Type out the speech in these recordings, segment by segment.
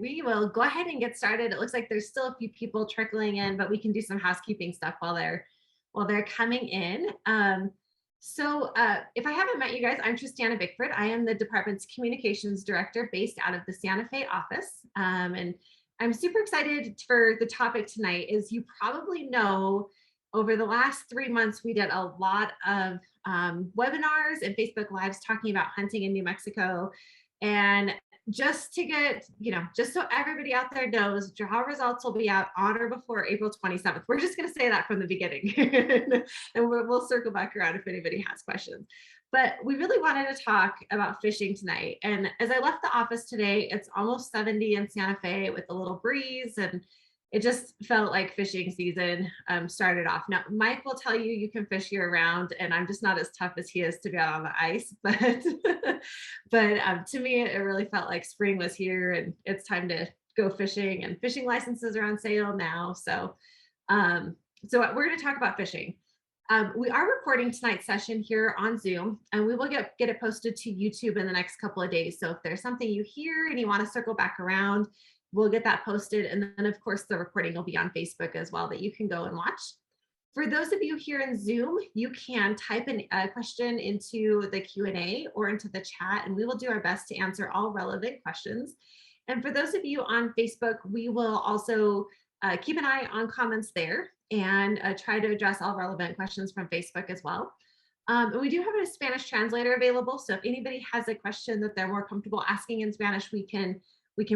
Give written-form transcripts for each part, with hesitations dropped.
we will go ahead and get started. It looks like there's still a few people trickling in, but we can do some housekeeping stuff while they're coming in. If I haven't met you guys, I'm Tristana Bickford. I am the department's communications director based out of the Santa Fe office. And I'm super excited for the topic tonight. As you probably know, over the last 3 months, we did a lot of webinars and Facebook Lives talking about hunting in New Mexico. And just to get, just so everybody out there knows, draw results will be out on or before April 27th. We're just going to say that from the beginning, and we'll circle back around if anybody has questions. But we really wanted to talk about fishing tonight. And as I left the office today, it's almost 70 in Santa Fe with a little breeze, and it just felt like fishing season started off. Now, Mike will tell you you can fish year round, and I'm just not as tough as he is to be out on the ice. But to me, it really felt like spring was here, and it's time to go fishing. And fishing licenses are on sale now, so we're going to talk about fishing. We are recording tonight's session here on Zoom, and we will get it posted to YouTube in the next couple of days. So if there's something you hear and you want to circle back around, we'll get that posted. And then of course the recording will be on Facebook as well that you can go and watch. For those of you here in Zoom, you can type a question into the Q&A or into the chat, and we will do our best to answer all relevant questions. And for those of you on Facebook, we will also keep an eye on comments there and try to address all relevant questions from Facebook as well. And we do have a Spanish translator available. So if anybody has a question that they're more comfortable asking in Spanish, we can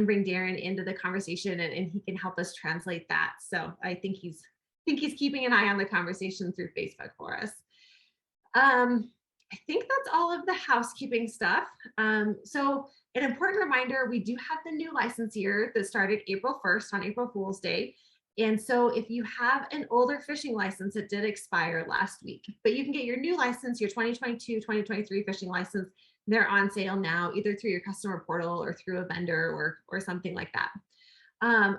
bring Darren into the conversation, and he can help us translate that. So I think he's keeping an eye on the conversation through Facebook for us. I think that's all of the housekeeping stuff. So an important reminder, we do have the new license year that started April 1st on April Fool's Day. And so if you have an older fishing license, it did expire last week, but you can get your new license, your 2022, 2023 fishing license. They're on sale now, either through your customer portal or through a vendor or something like that.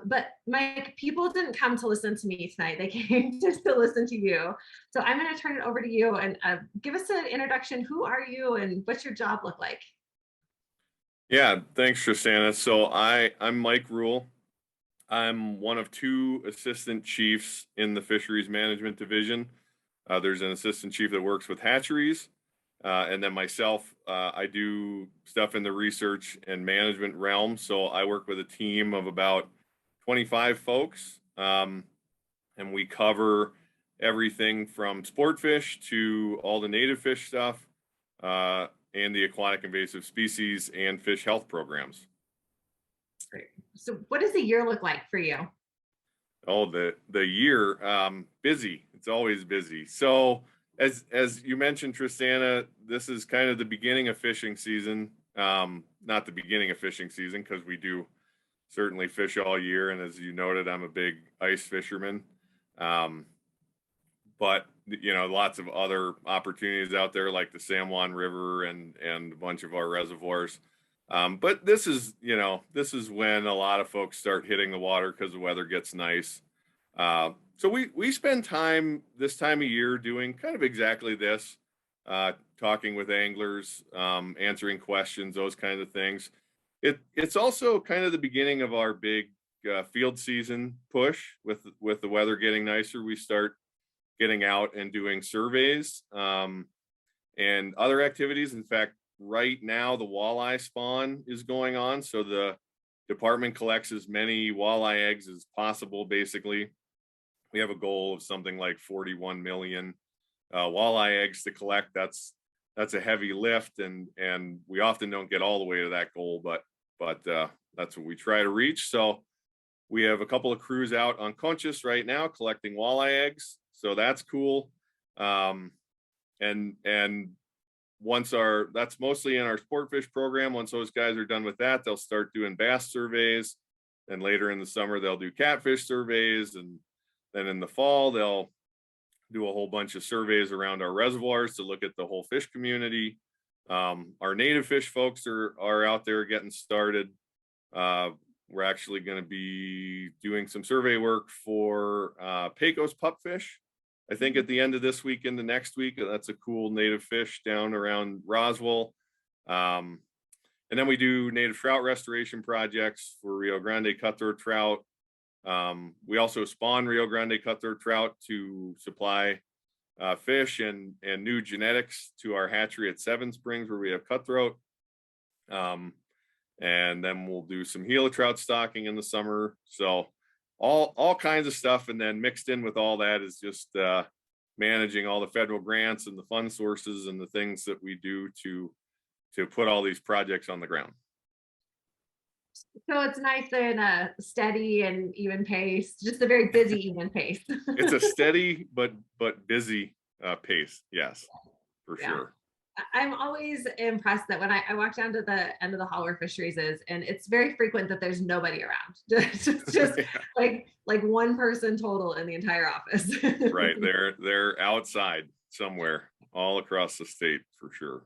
But Mike, people didn't come to listen to me tonight. They came just to listen to you. So I'm going to turn it over to you and give us an introduction. Who are you and what's your job look like? Yeah, thanks, Tristana. So I'm Mike Rule. I'm one of 2 assistant chiefs in the fisheries management division. There's an assistant chief that works with hatcheries. And then myself, I do stuff in the research and management realm. So I work with a team of about 25 folks, and we cover everything from sport fish to all the native fish stuff, and the aquatic invasive species and fish health programs. Great. So what does the year look like for you? Oh, the year, busy. It's always busy. So as you mentioned, Tristana, this is kind of the beginning of fishing season. Not the beginning of fishing season, because we do certainly fish all year. And as you noted, I'm a big ice fisherman. But, lots of other opportunities out there like the San Juan River and a bunch of our reservoirs. But this is when a lot of folks start hitting the water because the weather gets nice. So we spend time this time of year doing kind of exactly this, talking with anglers, answering questions, those kinds of things. It's also kind of the beginning of our big field season push with the weather getting nicer. We start getting out and doing surveys and other activities. In fact, right now the walleye spawn is going on. So the department collects as many walleye eggs as possible, basically. We have a goal of something like 41 million walleye eggs to collect. That's a heavy lift, and we often don't get all the way to that goal, but that's what we try to reach. So we have a couple of crews out on Conchas right now collecting walleye eggs, so that's cool. And once that's mostly in our sport fish program. Once those guys are done with that, they'll start doing bass surveys, and later in the summer they'll do catfish surveys, and then in the fall they'll do a whole bunch of surveys around our reservoirs to look at the whole fish community. Our native fish folks are out there getting started. We're actually going to be doing some survey work for Pecos pupfish, I think, at the end of this week into next week. That's a cool native fish down around Roswell. And then we do native trout restoration projects for Rio Grande cutthroat trout. We also spawn Rio Grande cutthroat trout to supply fish and new genetics to our hatchery at Seven Springs, where we have cutthroat. And then we'll do some Gila trout stocking in the summer. So all kinds of stuff. And then mixed in with all that is just managing all the federal grants and the fund sources and the things that we do to put all these projects on the ground. So it's nice and steady and even pace, just a very busy even pace. It's a steady but busy pace. Yes, for sure. I'm always impressed that when I walk down to the end of the hall where fisheries is, and it's very frequent that there's nobody around, just yeah. like one person total in the entire office. Right, they're outside somewhere all across the state for sure.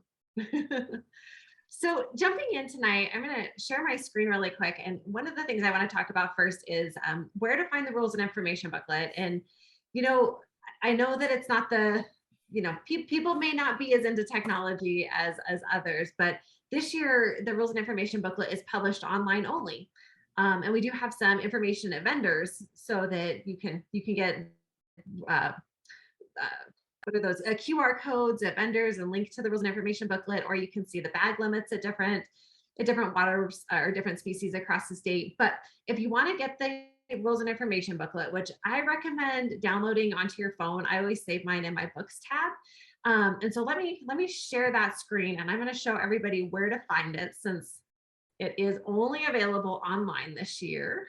So jumping in tonight, I'm going to share my screen really quick. And one of the things I want to talk about first is where to find the rules and information booklet. And, I know that it's not the, people may not be as into technology as others, but this year the rules and information booklet is published online only. And we do have some information at vendors so that you can get what are those QR codes at vendors and link to the rules and information booklet, or you can see the bag limits at different waters or different species across the state. But if you want to get the rules and information booklet, which I recommend downloading onto your phone, I always save mine in my books tab. And so let me share that screen, and I'm going to show everybody where to find it since it is only available online this year.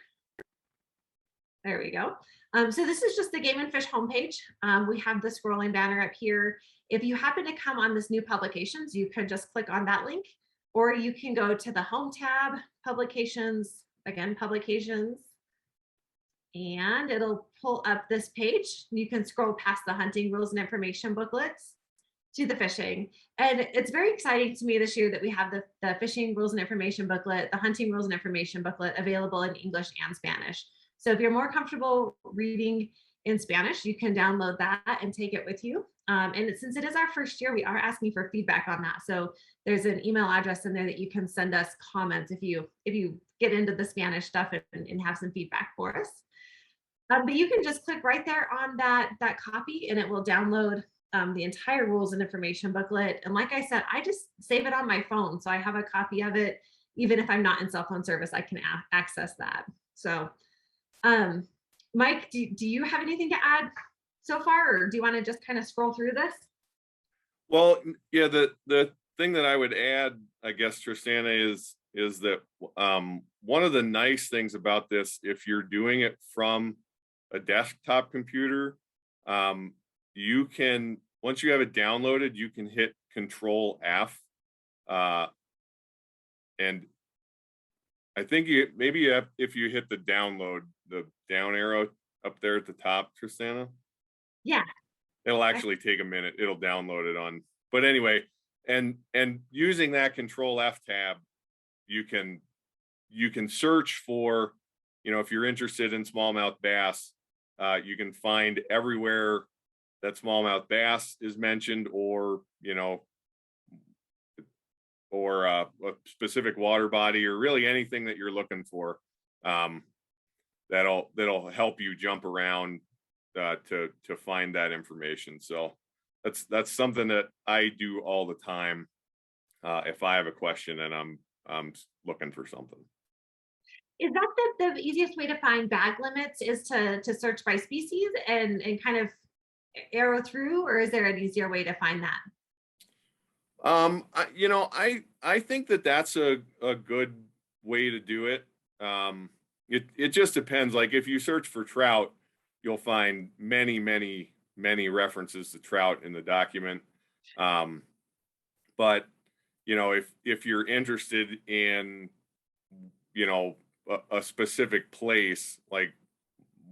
There we go. So this is just the Game and Fish homepage. We have the scrolling banner up here. If you happen to come on this new publications, you could just click on that link, or you can go to the home tab, publications, again, publications, and it'll pull up this page. You can scroll past the hunting rules and information booklets to the fishing. And it's very exciting to me this year that we have the fishing rules and information booklet, the hunting rules and information booklet available in English and Spanish. So if you're more comfortable reading in Spanish, you can download that and take it with you. And since it is our first year, we are asking for feedback on that. So there's an email address in there that you can send us comments if you get into the Spanish stuff and have some feedback for us. But you can just click right there on that copy, and it will download the entire rules and information booklet. And like I said, I just save it on my phone, so I have a copy of it. Even if I'm not in cell phone service, I can access that. So Mike, do you have anything to add so far, or do you want to just kind of scroll through this? Well, yeah, the thing that I would add, I guess, Tristana, is that one of the nice things about this, if you're doing it from a desktop computer, you can, once you have it downloaded, you can hit Control F, and I think if you hit the download, the down arrow up there at the top, Tristana. Yeah. It'll actually take a minute. It'll download it on. But anyway, and using that Control F tab, you can search for, if you're interested in smallmouth bass, you can find everywhere that smallmouth bass is mentioned, or a specific water body, or really anything that you're looking for. That'll help you jump around to find that information. So that's something that I do all the time if I have a question and I'm looking for something. Is that the easiest way to find bag limits is to search by species and kind of arrow through, or is there an easier way to find that? I think that's a good way to do it. It just depends. Like if you search for trout, you'll find many references to trout in the document. But if you're interested in a specific place like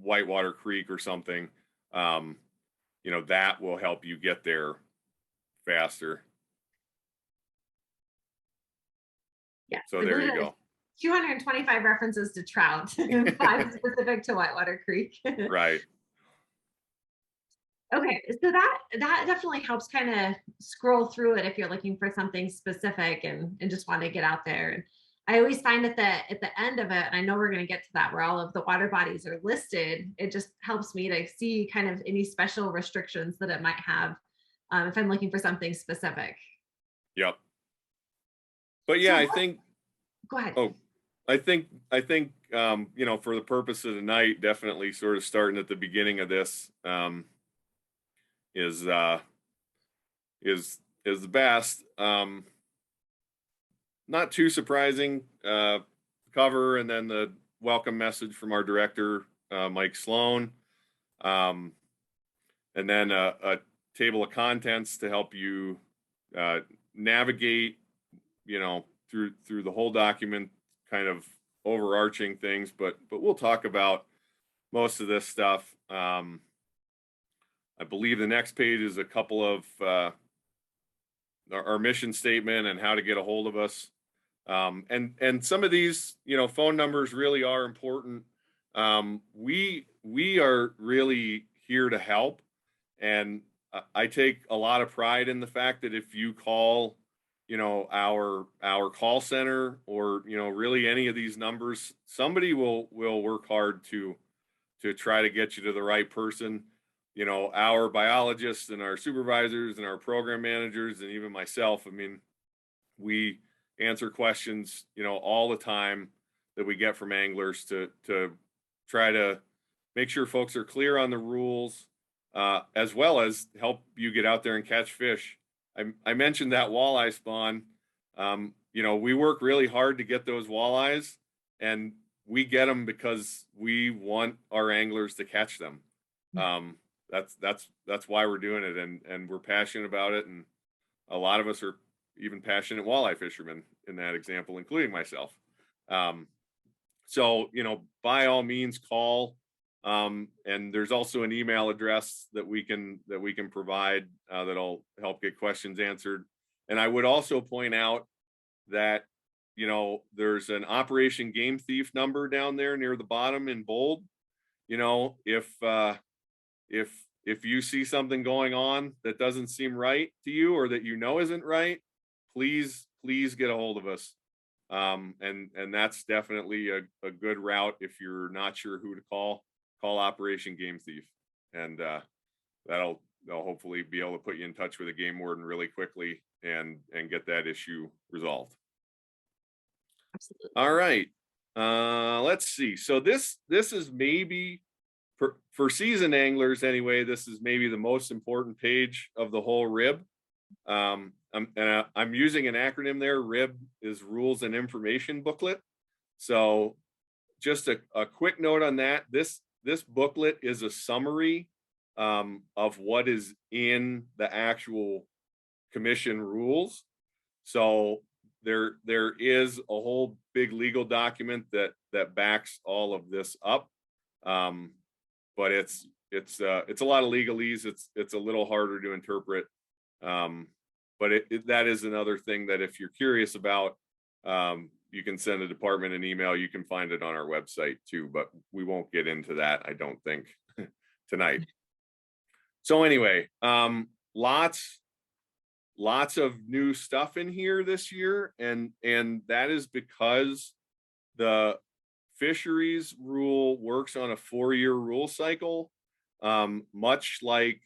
Whitewater Creek or something, that will help you get there faster. Yeah. So there you go. 225 references to trout and 5 specific to Whitewater Creek. Right. Okay, so that definitely helps kind of scroll through it if you're looking for something specific and just want to get out there. And I always find at the end of it, and I know we're going to get to that where all of the water bodies are listed, it just helps me to see kind of any special restrictions that it might have if I'm looking for something specific. Yep. But So yeah, I what, think, go ahead. oh, I think, you know, for the purpose of the night, definitely sort of starting at the beginning of this, is, is the best. Not too surprising, cover, and then the welcome message from our director, Mike Sloan. Um, and then a table of contents to help you, navigate, you know, through the whole document, kind of overarching things, but we'll talk about most of this stuff. I believe the next page is a couple of our mission statement and how to get a hold of us. And some of these, you know, phone numbers really are important. We are really here to help, and I take a lot of pride in the fact that if you call, you know, our call center, or, you know, really any of these numbers, somebody will work hard to try to get you to the right person. You know, our biologists and our supervisors and our program managers and even myself, I mean, we answer questions, you know, all the time that we get from anglers to try to make sure folks are clear on the rules, as well as help you get out there and catch fish. I mentioned that walleye spawn. You know, we work really hard to get those walleyes, and we get them because we want our anglers to catch them. Um, that's why we're doing it, and we're passionate about it, and a lot of us are even passionate walleye fishermen in that example, including myself. Um, so, you know, by all means, call. And there's also an email address that we can provide, that'll help get questions answered. And I would also point out that, you know, there's an Operation Game Thief number down there near the bottom in bold. You know, if if you see something going on that doesn't seem right to you, or that you know isn't right, please get a hold of us. And that's definitely a good route if you're not sure who to call Operation Game Thief. And they'll hopefully be able to put you in touch with a game warden really quickly and get that issue resolved. Absolutely. All right. Let's see. So this is maybe for seasoned anglers anyway, this is maybe the most important page of the whole rib. I'm using an acronym there. RIB is Rules and Information Booklet. So just a quick note on that. This booklet is a summary of what is in the actual commission rules. So there is a whole big legal document that backs all of this up. But it's a lot of legalese. It's a little harder to interpret. But that is another thing that if you're curious about, you can send the department an email. You can find it on our website too, but we won't get into that, I don't think, tonight. So anyway, lots of new stuff in here this year, and that is because the fisheries rule works on a 4-year rule cycle, much like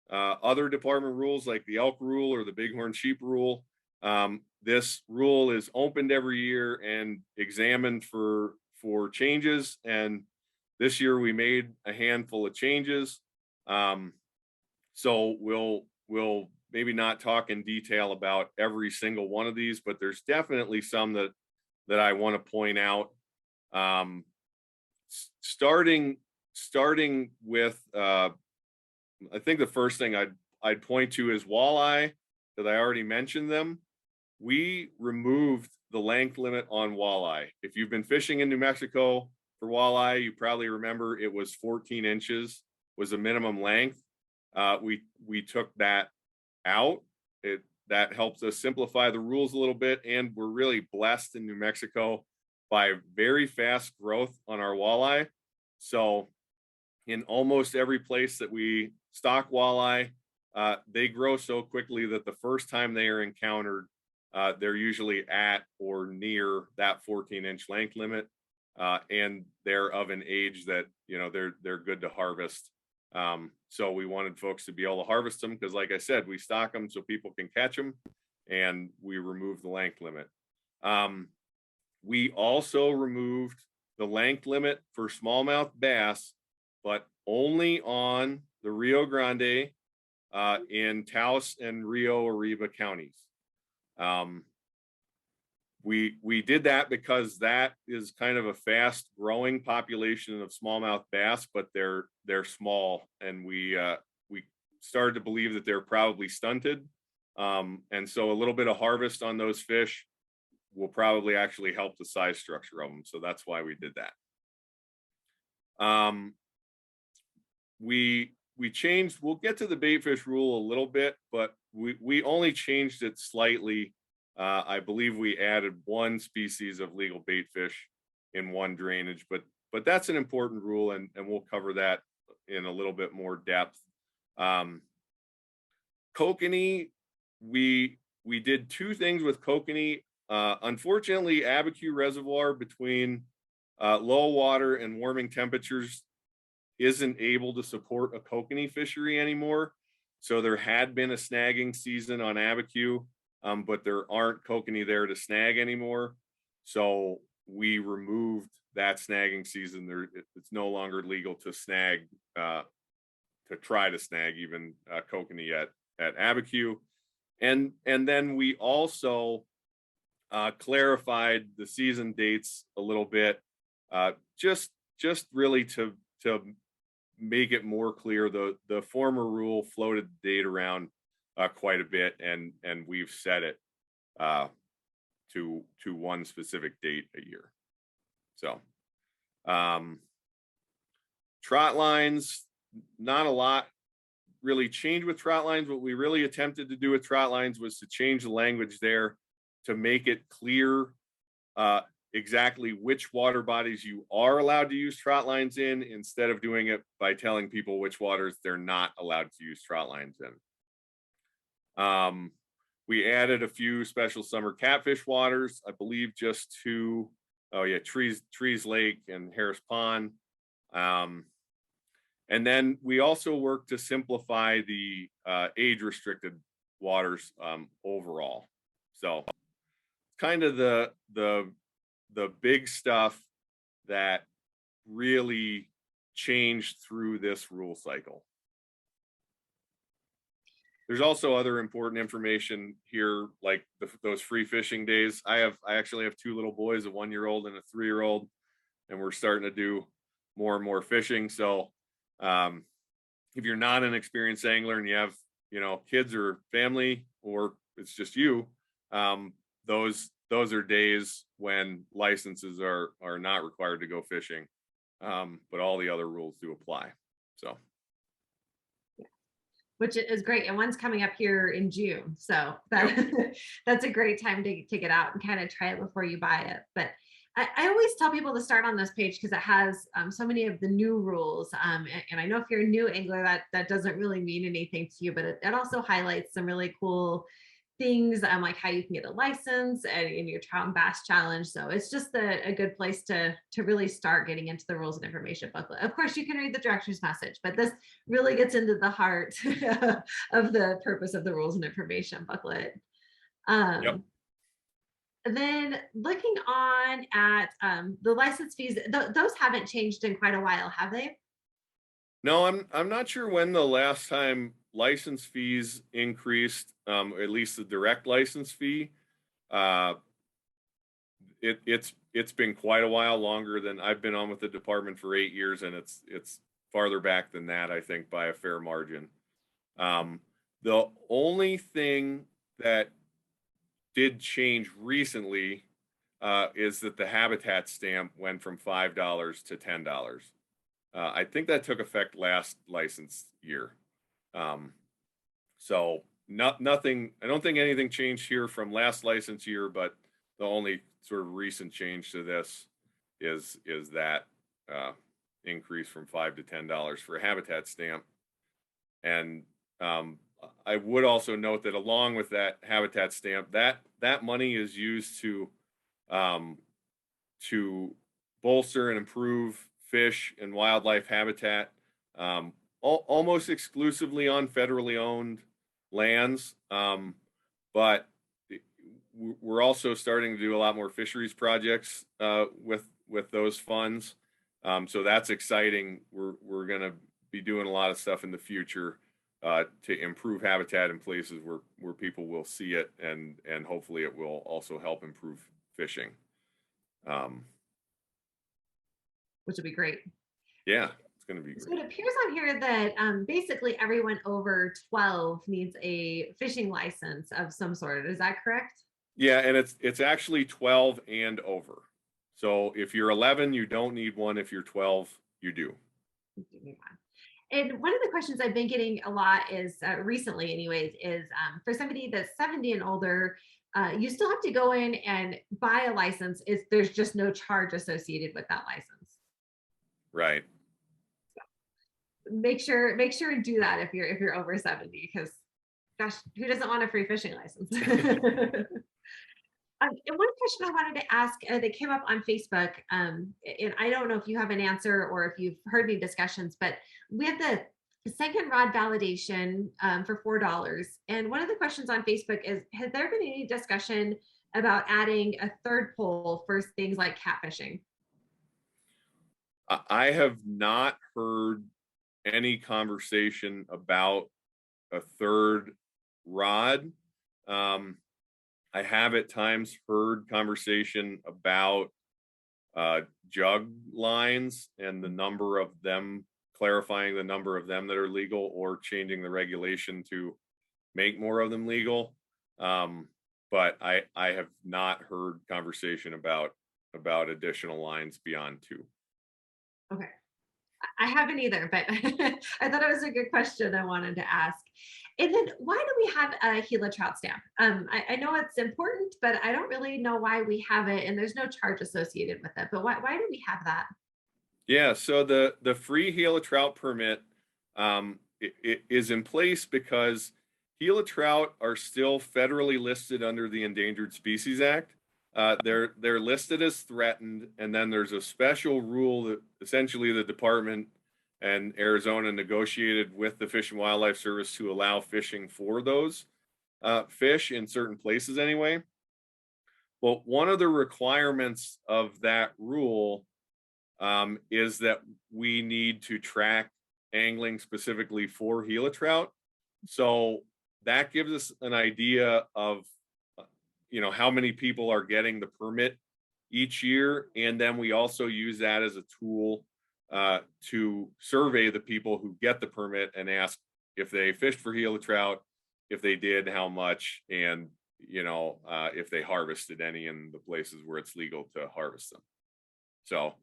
other department rules like the elk rule or the bighorn sheep rule. This rule is opened every year and examined for changes, and this year we made a handful of changes. So we'll maybe not talk in detail about every single one of these, but there's definitely some that I want to point out. Starting with I think the first thing I'd point to is walleye, because I already mentioned them. We removed the length limit on walleye. If you've been fishing in New Mexico for walleye, you probably remember it was 14 inches was a minimum length. We took that out. That helps us simplify the rules a little bit, and we're really blessed in New Mexico by very fast growth on our walleye. So, in almost every place that we stock walleye, they grow so quickly that the first time they are encountered, they're usually at or near that 14-inch length limit, and they're of an age that, you know, they're good to harvest. So we wanted folks to be able to harvest them because, like I said, we stock them so people can catch them, and we remove the length limit. We also removed the length limit for smallmouth bass, but only on the Rio Grande, in Taos and Rio Arriba counties. We did that because that is kind of a fast growing population of smallmouth bass, but they're small, and we started to believe that they're probably stunted. And so a little bit of harvest on those fish will probably actually help the size structure of them. So that's why we did that. We changed, we'll get to the baitfish rule a little bit, but we only changed it slightly. I believe we added one species of legal baitfish in one drainage, but that's an important rule, and we'll cover that in a little bit more depth. Kokanee, we did two things with Kokanee. Unfortunately, Abiquiu Reservoir, between low water and warming temperatures, isn't able to support a kokanee fishery anymore. So there had been a snagging season on Abiquiu, but there aren't kokanee there to snag anymore. So we removed that snagging season. It's no longer legal to snag, to try to snag even kokanee at Abiquiu. And then we also clarified the season dates a little bit, just really to make it more clear. The former rule floated the date around quite a bit, and we've set it to one specific date a year. So trot lines, not a lot really changed with trot lines. What we really attempted to do with trot lines was to change the language there to make it clear exactly which water bodies you are allowed to use trot lines in, instead of doing it by telling people which waters they're not allowed to use trot lines in. We added a few special summer catfish waters, I believe just two. Oh yeah, Trees Lake and Harris Pond. And then we also worked to simplify the age restricted waters overall. So kind of the big stuff that really changed through this rule cycle. There's also other important information here, like those free fishing days. I actually have two little boys, a 1-year-old and a 3-year-old, and we're starting to do more and more fishing. So if you're not an experienced angler and you have, you know, kids or family, or it's just you, those are days when licenses are not required to go fishing, but all the other rules do apply. So, which is great, and one's coming up here in June, so that's a great time to get out and kind of try it before you buy it. But I always tell people to start on this page because it has so many of the new rules, and I know if you're a new angler, that doesn't really mean anything to you, but it also highlights some really cool things, like how you can get a license and in your trout and bass challenge. So it's just a good place to really start getting into the rules and information booklet. Of course, you can read the director's message, but this really gets into the heart of the purpose of the rules and information booklet. Yep. And then looking on at the license fees, those haven't changed in quite a while, have they? No, I'm not sure when the last time license fees increased, at least the direct license fee. It's been quite a while, longer than I've been on with the department for 8 years, and it's farther back than that, I think, by a fair margin. The only thing that did change recently is that the habitat stamp went from $5 to $10. I think that took effect last license year. So nothing, I don't think anything changed here from last license year, but the only sort of recent change to this is that increase from $5 to $10 for a habitat stamp. And I would also note that along with that habitat stamp, that money is used to bolster and improve fish and wildlife habitat, almost exclusively on federally owned lands. But we're also starting to do a lot more fisheries projects with those funds. So that's exciting. We're going to be doing a lot of stuff in the future to improve habitat in places where people will see it, and hopefully it will also help improve fishing. Which would be great. Yeah, it's going to be great. So it appears on here that basically everyone over 12 needs a fishing license of some sort. Is that correct? Yeah, and it's actually 12 and over. So if you're 11, you don't need one. If you're 12, you do. And one of the questions I've been getting a lot is recently anyways, is for somebody that's 70 and older, you still have to go in and buy a license. There's just no charge associated with that license. Right. So make sure and do that if you're over 70, because gosh, who doesn't want a free fishing license? And one question I wanted to ask that came up on Facebook, and I don't know if you have an answer or if you've heard any discussions, but we have the second rod validation for $4. And one of the questions on Facebook is, has there been any discussion about adding a third pole for things like catfishing? I have not heard any conversation about a third rod. I have at times heard conversation about jug lines and the number of them, clarifying the number of them that are legal, or changing the regulation to make more of them legal. But I have not heard conversation about additional lines beyond 2. Okay. I haven't either, but I thought it was a good question I wanted to ask. And then why do we have a Gila trout stamp? I know it's important, but I don't really know why we have it, and there's no charge associated with it. But why do we have that? Yeah, so the free Gila trout permit it is in place because Gila trout are still federally listed under the Endangered Species Act. They're listed as threatened, and then there's a special rule that essentially the department and Arizona negotiated with the Fish and Wildlife Service to allow fishing for those fish in certain places anyway. Well, one of the requirements of that rule is that we need to track angling specifically for Gila trout. So that gives us an idea of how many people are getting the permit each year. And then we also use that as a tool to survey the people who get the permit and ask if they fished for Gila trout, if they did, how much, and if they harvested any in the places where it's legal to harvest them. So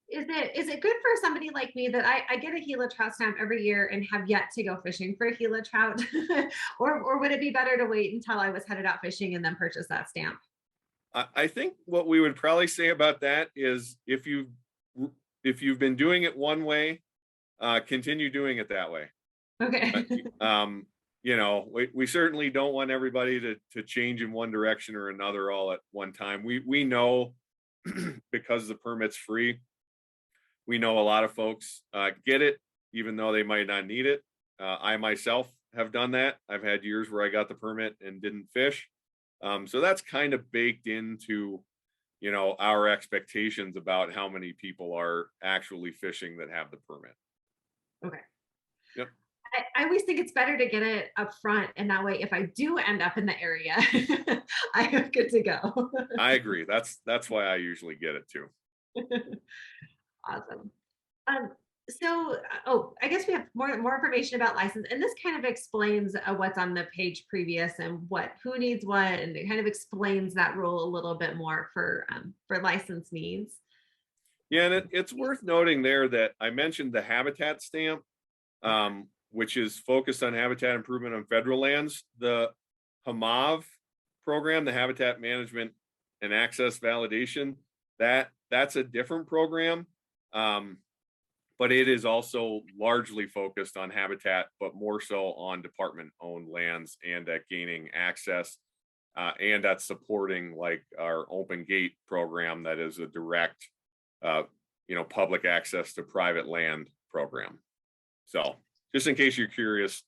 is it good for somebody like me that I get a Gila trout stamp every year and have yet to go fishing for a Gila trout? or would it be better to wait until I was headed out fishing and then purchase that stamp? I think what we would probably say about that is if you've been doing it one way, continue doing it that way. Okay. We certainly don't want everybody to change in one direction or another all at one time. We know because the permit's free, we know a lot of folks get it, even though they might not need it. I myself have done that. I've had years where I got the permit and didn't fish. So that's kind of baked into, our expectations about how many people are actually fishing that have the permit. Okay. Yep. I always think it's better to get it up front, and that way, if I do end up in the area, I am good to go. I agree. That's why I usually get it too. Awesome. I guess we have more information about license, and this kind of explains what's on the page previous and who needs what, and it kind of explains that rule a little bit more for license needs. Yeah, and it's worth noting there that I mentioned the habitat stamp, which is focused on habitat improvement on federal lands. The HMAV program, the Habitat Management and Access Validation, that's a different program. but it is also largely focused on habitat, but more so on department-owned lands and at gaining access and at supporting like our open gate program that is a direct, public access to private land program. So just in case you're curious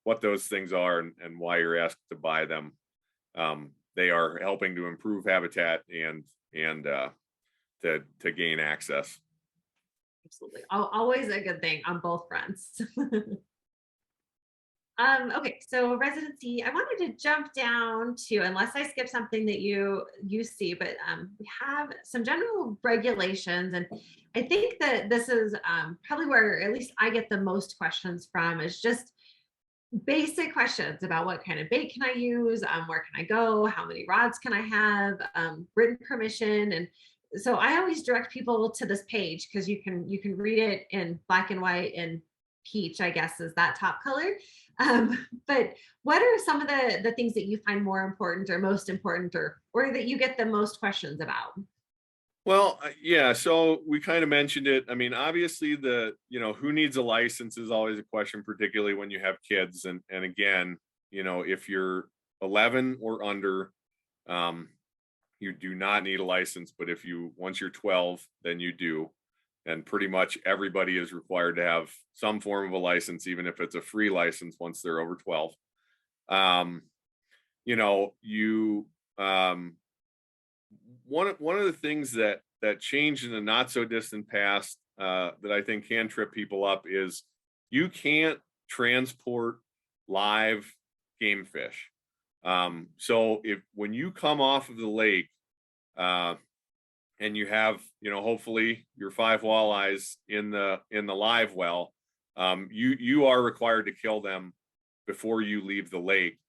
what those things are and why you're asked to buy them, they are helping to improve habitat and to gain access. Absolutely. Always a good thing on both fronts. Okay, so residency, I wanted to jump down to, unless I skip something that you see, but we have some general regulations. And I think that this is probably where at least I get the most questions from, is just basic questions about what kind of bait can I use, where can I go, how many rods can I have, written permission. And so I always direct people to this page because you can read it in black and white, and peach, I guess, is that top color. But what are some of the things that you find more important or most important, or that you get the most questions about? Well, yeah, so we kind of mentioned it. I mean, obviously who needs a license is always a question, particularly when you have kids. And again, if you're 11 or under, you do not need a license, but once you're 12, then you do. And pretty much everybody is required to have some form of a license, even if it's a free license once they're over 12. One of the things that changed in the not so distant past that I think can trip people up is you can't transport live game fish. So when you come off of the lake, and you have, hopefully your 5 walleyes in the live well, you are required to kill them before you leave the lake.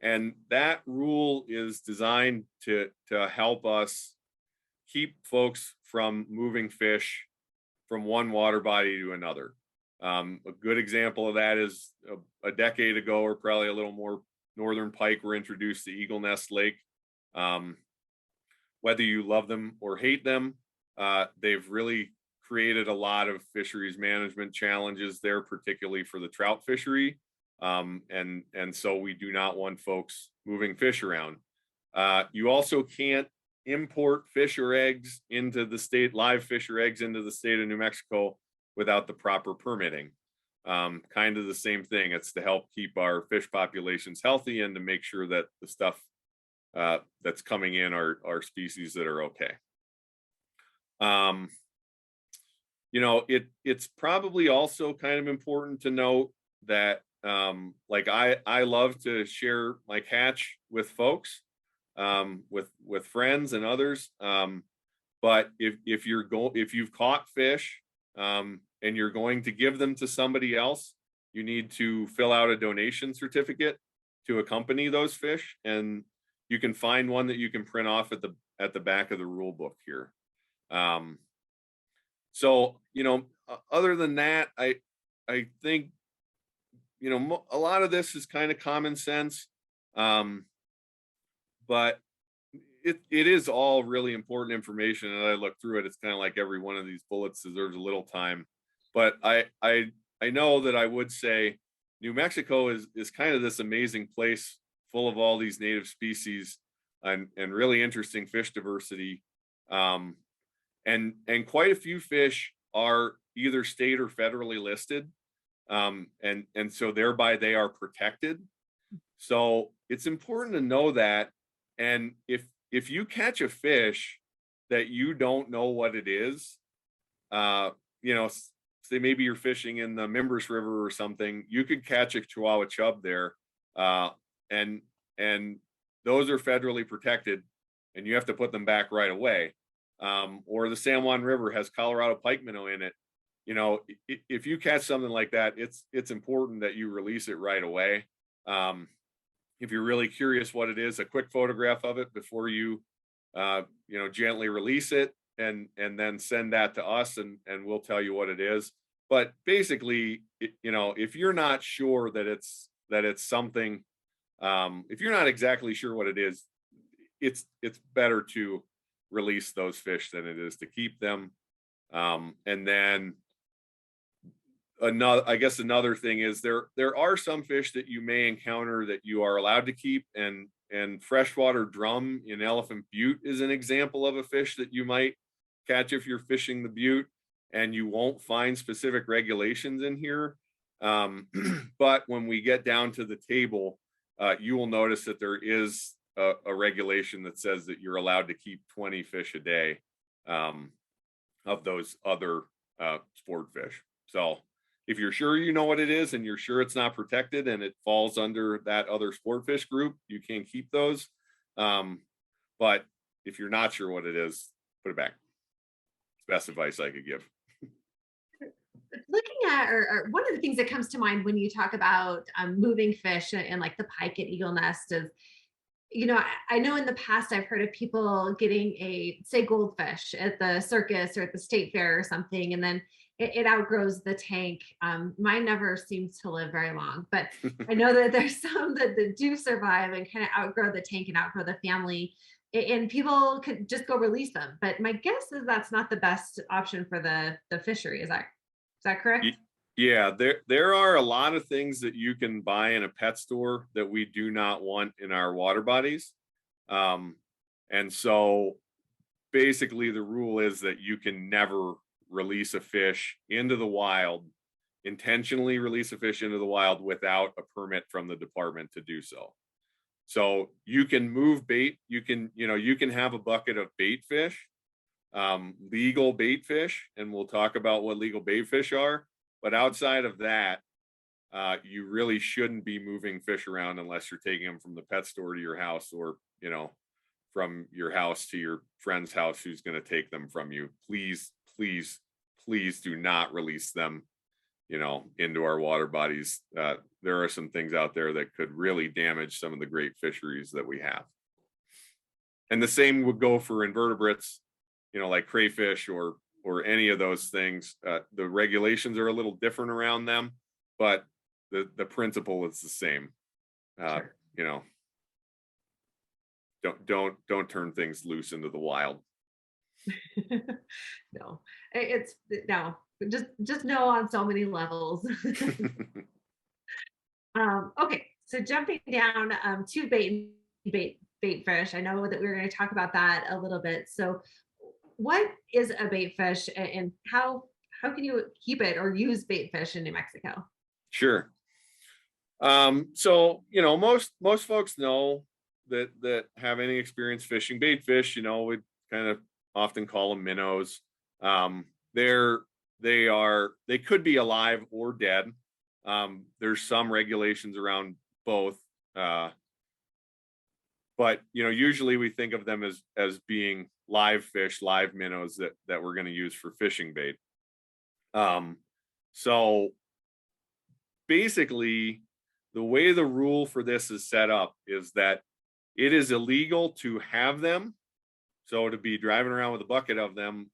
And that rule is designed to help us keep folks from moving fish from one water body to another. A good example of that is a decade ago, or probably a little more, northern pike were introduced to Eagle Nest Lake. Whether you love them or hate them, they've really created a lot of fisheries management challenges there, particularly for the trout fishery. And so we do not want folks moving fish around. You also can't import fish or eggs into the state, live fish or eggs into the state of New Mexico without the proper permitting. Kind of the same thing. It's to help keep our fish populations healthy and to make sure that the stuff that's coming in are species that are okay. It's probably also kind of important to note that like I love to share my catch with folks, with friends and others. But if you've caught fish and you're going to give them to somebody else, you need to fill out a donation certificate to accompany those fish, and you can find one that you can print off at the back of the rule book here. So other than that, I think a lot of this is kind of common sense, but it is all really important information. And I look through it, it's kind of like every one of these bullets deserves a little time. But I know that I would say New Mexico is kind of this amazing place full of all these native species and really interesting fish diversity. And quite a few fish are either state or federally listed. And so thereby they are protected. So it's important to know that. And if you catch a fish that you don't know what it is, say maybe you're fishing in the Mimbres River or something, you could catch a Chihuahua chub there. And those are federally protected and you have to put them back right away. Or the San Juan River has Colorado pike minnow in it. If you catch something like that, it's important that you release it right away. If you're really curious what it is, a quick photograph of it before you, gently release it and then send that to us and we'll tell you what it is. But basically, if you're not sure that it's something, if you're not exactly sure what it is, it's better to release those fish than it is to keep them. And then another thing is there are some fish that you may encounter that you are allowed to keep, and freshwater drum in Elephant Butte is an example of a fish that you might catch if you're fishing the Butte, and you won't find specific regulations in here. But when we get down to the table, you will notice that there is a regulation that says that you're allowed to keep 20 fish a day of those other sport fish. So if you're sure you know what it is and you're sure it's not protected and it falls under that other sport fish group, you can keep those. But if you're not sure what it is, put it back. It's the best advice I could give. Looking at, or one of the things that comes to mind when you talk about moving fish and like the pike at Eagle Nest is, I know in the past I've heard of people getting say goldfish at the circus or at the state fair or something, and then it outgrows the tank. Mine never seems to live very long, but I know that there's some that do survive and kind of outgrow the tank and outgrow the family, and people could just go release them. But my guess is that's not the best option for the fishery. Is that correct? Yeah, there are a lot of things that you can buy in a pet store that we do not want in our water bodies. And so basically the rule is that you can never release a fish into the wild, intentionally release a fish into the wild without a permit from the department to do so. So you can move bait, you can have a bucket of bait fish, legal bait fish, and we'll talk about what legal bait fish are. But outside of that, you really shouldn't be moving fish around unless you're taking them from the pet store to your house, or, from your house to your friend's house who's going to take them from you. Please, please, please do not release them, into our water bodies. There are some things out there that could really damage some of the great fisheries that we have. And the same would go for invertebrates, like crayfish or any of those things. The regulations are a little different around them, but the principle is the same. Sure. Don't turn things loose into the wild. No, just no on so many levels. Okay, so jumping down to bait fish. I know that we were going to talk about that a little bit. So what is a bait fish, and how can you keep it or use bait fish in New Mexico? Sure. So most folks know that have any experience fishing bait fish. We kind of often call them minnows. They could be alive or dead. There's some regulations around both, but usually we think of them as being live fish, live minnows that we're going to use for fishing bait. So basically, the way the rule for this is set up is that it is illegal to have them. So to be driving around with a bucket of them,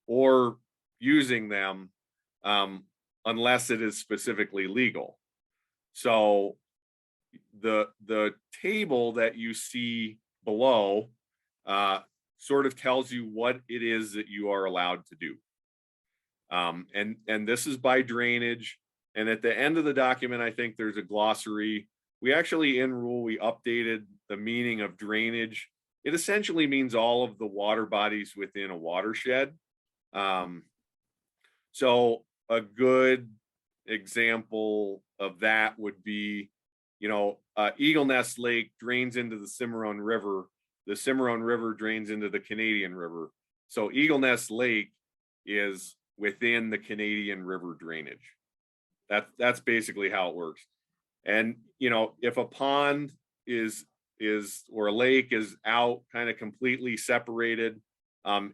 or using them, unless it is specifically legal. So the table that you see below sort of tells you what it is that you are allowed to do. And this is by drainage. And at the end of the document, I think there's a glossary. We actually, in rule, we updated the meaning of drainage. It essentially means all of the water bodies within a watershed. So a good example of that would be, Eagle Nest Lake drains into the Cimarron River. The Cimarron River drains into the Canadian River. So Eagle Nest Lake is within the Canadian River drainage. That's basically how it works. And if a pond is or a lake is out kind of completely separated,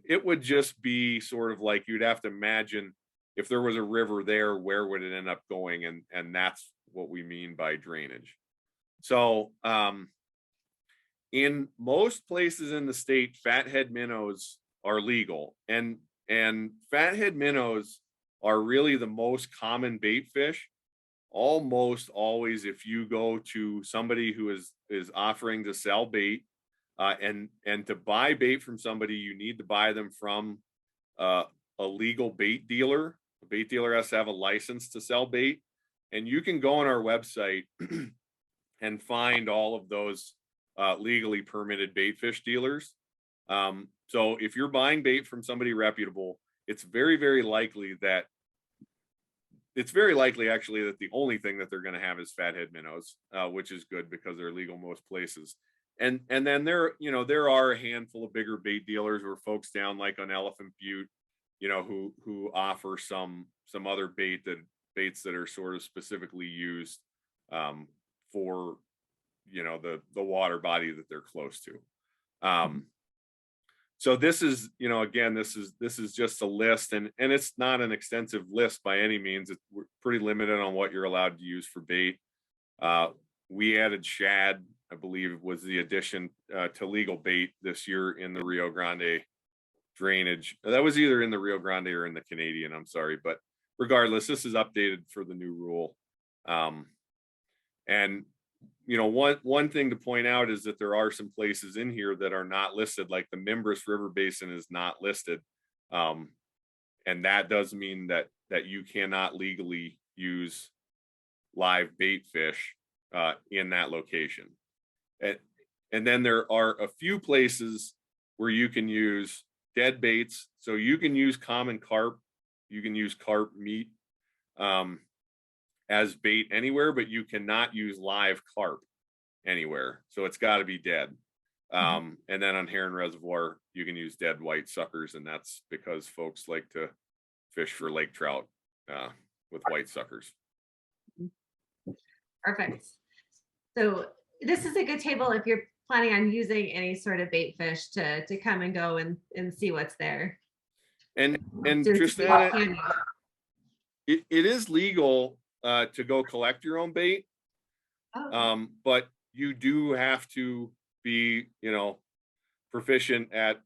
it would just be sort of like, you'd have to imagine if there was a river there, where would it end up going? And that's what we mean by drainage. So in most places in the state, fathead minnows are legal, and fathead minnows are really the most common bait fish. Almost always, if you go to somebody who is offering to sell bait, and to buy bait from somebody, you need to buy them from a legal bait dealer. A bait dealer has to have a license to sell bait, and you can go on our website and find all of those legally permitted bait fish dealers. So if you're buying bait from somebody reputable, it's very, very likely actually that the only thing that they're going to have is fathead minnows, which is good because they're legal most places. And then there are a handful of bigger bait dealers or folks down like on Elephant Butte, who offer some other baits that are sort of specifically used for the water body that they're close to. So this is, again, this is just a list, and it's not an extensive list by any means. We're pretty limited on what you're allowed to use for bait. We added shad, I believe, was the addition to legal bait this year in the Rio Grande drainage. That was either in the Rio Grande or in the Canadian, I'm sorry, but regardless, this is updated for the new rule. And one thing to point out is that there are some places in here that are not listed, like the Mimbres River Basin is not listed. And that does mean that you cannot legally use live bait fish in that location. And then there are a few places where you can use dead baits. So you can use common carp, you can use carp meat as bait anywhere, but you cannot use live carp anywhere. So it's got to be dead. And then on Heron Reservoir, you can use dead white suckers, and that's because folks like to fish for lake trout with white suckers. Perfect. So this is a good table if you're planning on using any sort of bait fish to come and go and see what's there. And Tristan, it is legal to go collect your own bait. Oh. But you do have to be, proficient at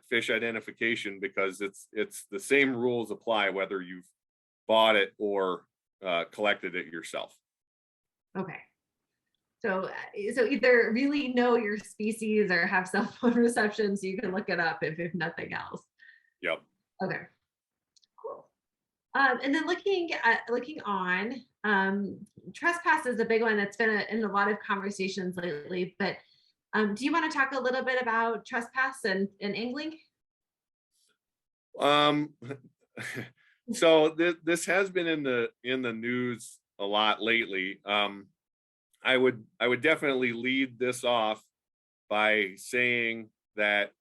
fish identification, because it's the same rules apply whether you've bought it or collected it yourself. Okay. So either really know your species or have cell phone reception so you can look it up if nothing else. Yep. Okay. Cool. And then looking on, trespass is a big one that's been in a lot of conversations lately, but do you want to talk a little bit about trespass and angling? So this has been in the news a lot lately. I would definitely lead this off by saying that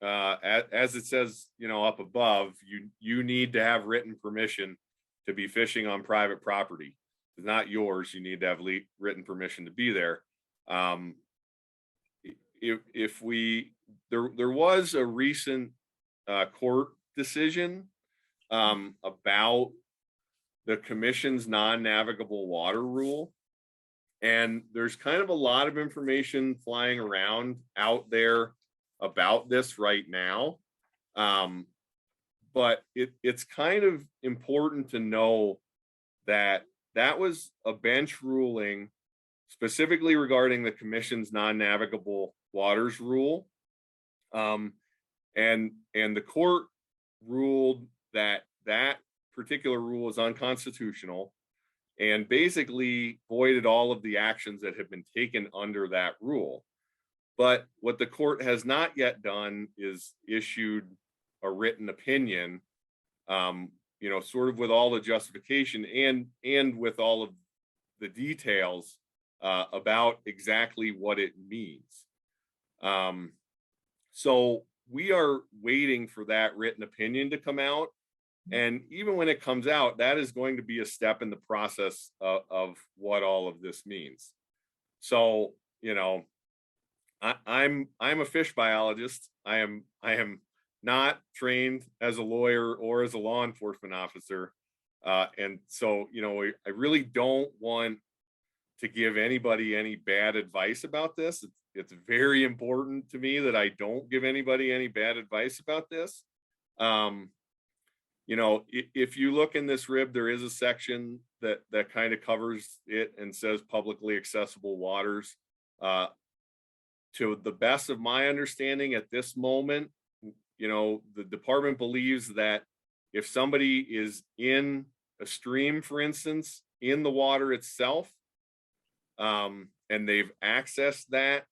as it says, up above, you need to have written permission to be fishing on private property. It's not yours. You need to have written permission to be there. There was a recent court decision about the commission's non-navigable water rule. And there's kind of a lot of information flying around out there about this right now. But it's kind of important to know that was a bench ruling specifically regarding the commission's non-navigable waters rule. And the court ruled that particular rule is unconstitutional and basically voided all of the actions that have been taken under that rule. But what the court has not yet done is issued a written opinion, sort of with all the justification and with all of the details about exactly what it means. So we are waiting for that written opinion to come out. And even when it comes out, that is going to be a step in the process of what all of this means. So, I'm a fish biologist. I am not trained as a lawyer or as a law enforcement officer. And so, I really don't want to give anybody any bad advice about this. It's very important to me that I don't give anybody any bad advice about this. If you look in this rib, there is a section that kind of covers it and says publicly accessible waters. To the best of my understanding at this moment, the department believes that if somebody is in a stream, for instance, in the water itself, and they've accessed that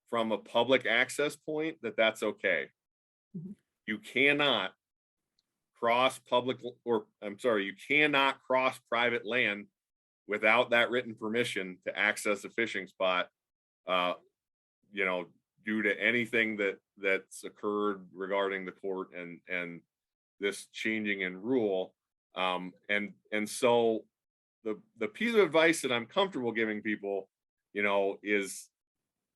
from a public access point, that's okay. Mhm. You cannot cross public, or I'm sorry, you cannot cross private land without that written permission to access a fishing spot, you know, due to anything that's occurred regarding the court and this changing in rule. And so the piece of advice that I'm comfortable giving people, you know, is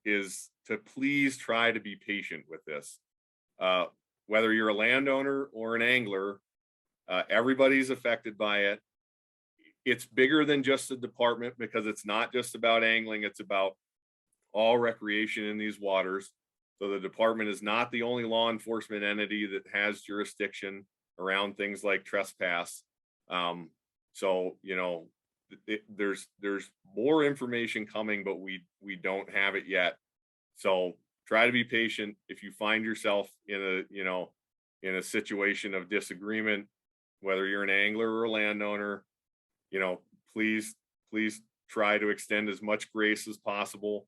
to please try to be patient with this. Whether you're a landowner or an angler, everybody's affected by it. It's bigger than just the department, because it's not just about angling, it's about all recreation in these waters. So the department is not the only law enforcement entity that has jurisdiction around things like trespass. So, you know, there's more information coming, but we don't have it yet. So try to be patient. If you find yourself in a, you know, in a situation of disagreement, whether you're an angler or a landowner, you know, please try to extend as much grace as possible,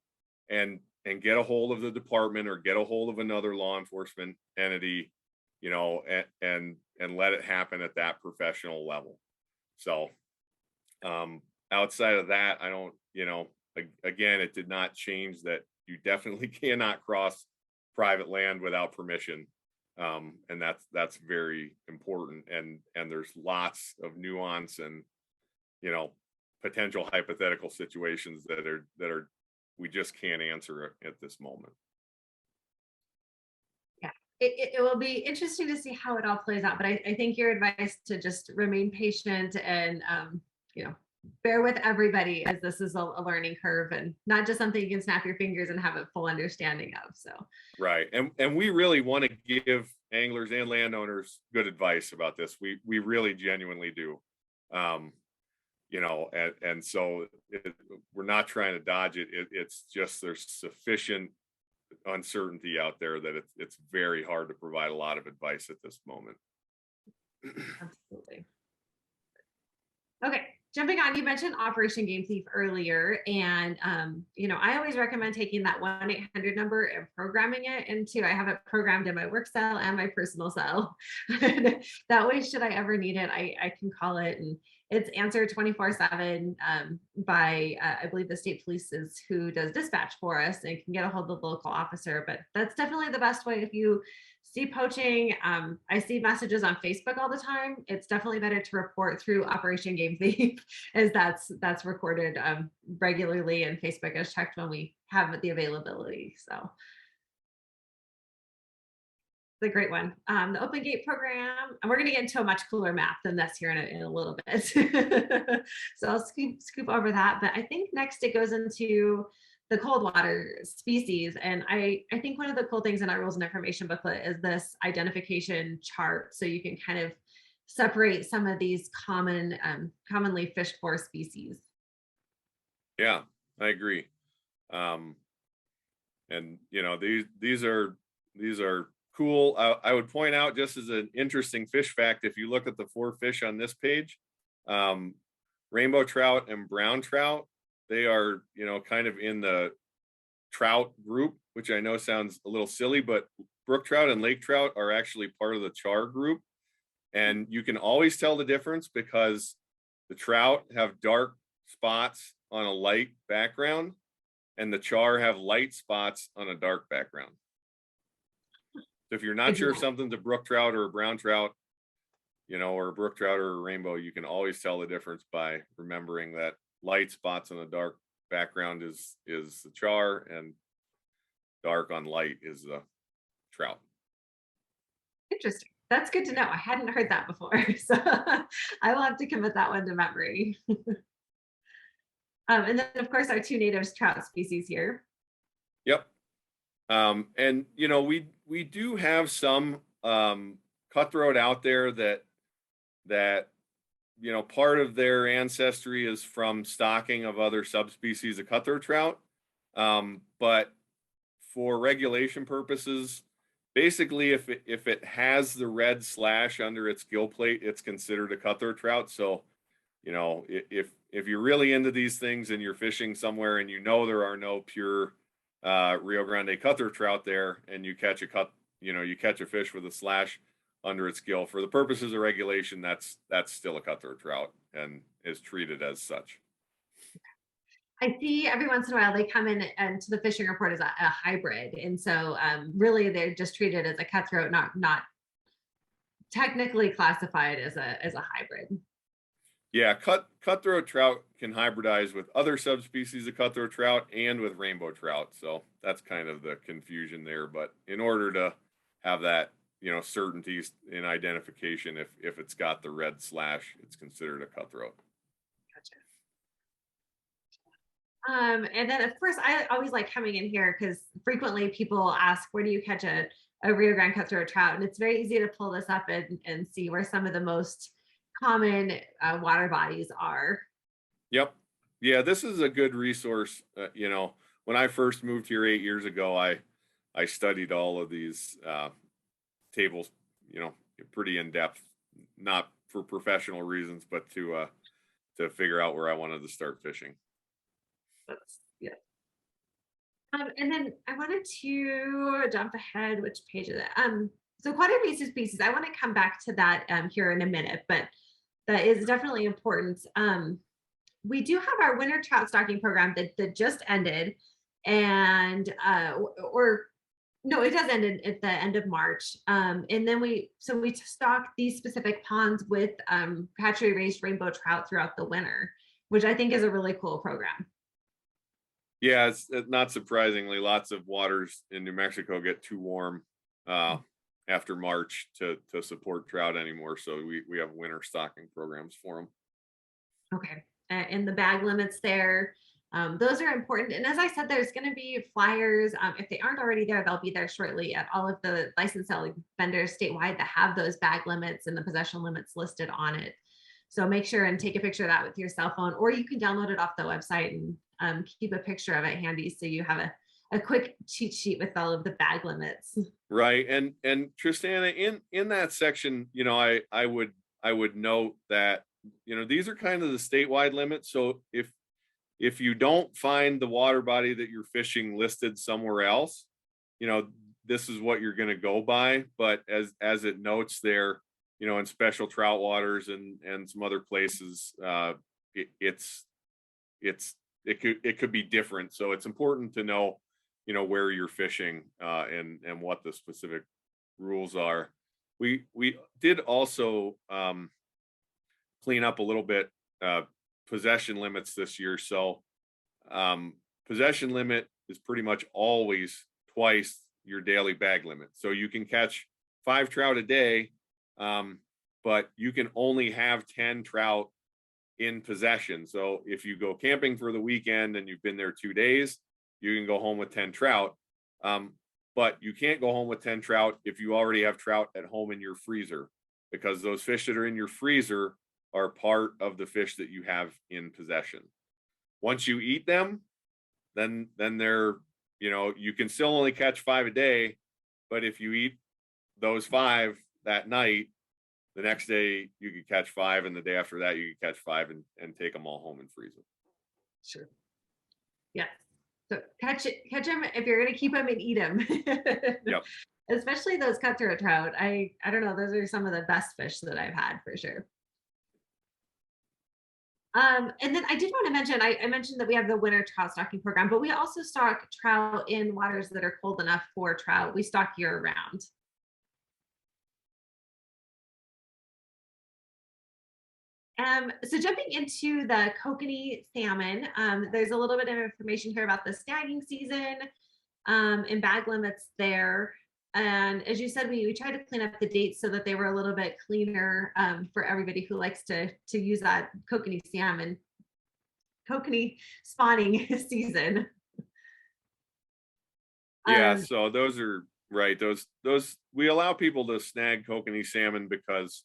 and get a hold of the department or get a hold of another law enforcement entity, you know, and let it happen at that professional level. So outside of that, I don't, you know, again, it did not change that you definitely cannot cross private land without permission. And that's very important. And there's lots of nuance and, you know, potential hypothetical situations that are we just can't answer at this moment. Yeah, it will be interesting to see how it all plays out. But I think your advice to just remain patient and, you know, bear with everybody, as this is a learning curve and not just something you can snap your fingers and have a full understanding of. So Right. And we really want to give anglers and landowners good advice about this. We really genuinely do. You know, and so we're not trying to dodge it. It's just there's sufficient uncertainty out there that it's very hard to provide a lot of advice at this moment. absolutely. Okay, jumping on, you mentioned Operation Game Thief earlier, and you know, I always recommend taking that 1-800 number and programming it into. I have it programmed in my work cell and my personal cell. That way, should I ever need it, I can call it, and it's answered 24/7 by I believe the state police is who does dispatch for us, and can get a hold of the local officer. But that's definitely the best way if you see poaching. I see messages on Facebook all the time. It's definitely better to report through Operation Game Thief, as that's recorded regularly, and Facebook is checked when we have the availability. So it's a great one. The Open Gate program, and we're going to get into a much cooler map than this here in a little bit. So I'll scoop over that. But I think next it goes into the cold water species. And I think one of the cool things in our rules and information booklet is this identification chart. So you can kind of separate some of these commonly fished for species. Yeah, I agree. And you know, these are cool. I would point out, just as an interesting fish fact, if you look at the 4 fish on this page, rainbow trout and brown trout, they are, you know, kind of in the trout group, which I know sounds a little silly, but brook trout and lake trout are actually part of the char group. And you can always tell the difference because the trout have dark spots on a light background and the char have light spots on a dark background. So if you're not sure if something's a brook trout or a brown trout, you know, or a brook trout or a rainbow, you can always tell the difference by remembering that light spots on a dark background is the char, and dark on light is the trout. Interesting. That's good to know. I hadn't heard that before. So I will have to commit that one to memory. And then, of course, our 2 natives trout species here. Yep. And you know, we do have some cutthroat out there that you know, part of their ancestry is from stocking of other subspecies of cutthroat trout. But for regulation purposes, basically, if it has the red slash under its gill plate, it's considered a cutthroat trout. So, if you're really into these things and you're fishing somewhere and there are no pure Rio Grande cutthroat trout there, and you catch a fish with a slash under its gill, for the purposes of regulation, that's still a cutthroat trout and is treated as such. I see every once in a while they come in and to the fishing report as a hybrid, and so really they're just treated as a cutthroat, not technically classified as a hybrid. Yeah, cutthroat trout can hybridize with other subspecies of cutthroat trout and with rainbow trout. So that's kind of the confusion there. But in order to have that, certainty in identification, if it's got the red slash, it's considered a cutthroat. And then of course I always like coming in here because frequently people ask, where do you catch a Rio Grande cutthroat trout? And it's very easy to pull this up and see where some of the most common water bodies are. Yep. Yeah, this is a good resource. When I first moved here 8 years ago, I studied all of these tables, pretty in depth, not for professional reasons, but to figure out where I wanted to start fishing. Yeah. And then I wanted to jump ahead. Which page is it? So aquatic invasive species. I want to come back to that here in a minute, but that is definitely important. We do have our winter trout stocking program that just ended, and or no, it does end at the end of March. And then we stock these specific ponds with hatchery raised rainbow trout throughout the winter, which I think is a really cool program. Yeah, it's not surprisingly, lots of waters in New Mexico get too warm after March to support trout anymore. So we have winter stocking programs for them. Okay. And the bag limits there, those are important. And as I said, there's going to be flyers. If they aren't already there, they'll be there shortly at all of the licensed selling vendors statewide that have those bag limits and the possession limits listed on it. So make sure and take a picture of that with your cell phone, or you can download it off the website and keep a picture of it handy so you have a quick cheat sheet with all of the bag limits. Right. And Tristana, in that section, I would note that, these are kind of the statewide limits. So if you don't find the water body that you're fishing listed somewhere else, this is what you're going to go by. But as it notes there, in special trout waters and some other places, it could be different. So it's important to know, where you're fishing and what the specific rules are. We did also clean up a little bit possession limits this year. So possession limit is pretty much always twice your daily bag limit. So you can catch 5 trout a day, but you can only have 10 trout in possession. So if you go camping for the weekend and you've been there 2 days, you can go home with 10 trout. But you can't go home with 10 trout if you already have trout at home in your freezer, because those fish that are in your freezer are part of the fish that you have in possession. Once you eat them, then they're, you can still only catch 5 a day, but if you eat those 5 that night, the next day you could catch 5, and the day after that you could catch 5 and take them all home and freeze them. Sure. Yeah. So catch them if you're going to keep them and eat them. Yep. Especially those cutthroat trout. I don't know. Those are some of the best fish that I've had for sure. And then I did want to mention, I mentioned that we have the winter trout stocking program, but we also stock trout in waters that are cold enough for trout. We stock year round. So jumping into the Kokanee salmon, there's a little bit of information here about the snagging season and bag limits there. And as you said, we tried to clean up the dates so that they were a little bit cleaner for everybody who likes to use that Kokanee salmon, Kokanee spawning season. Yeah, so those are right. Those we allow people to snag Kokanee salmon because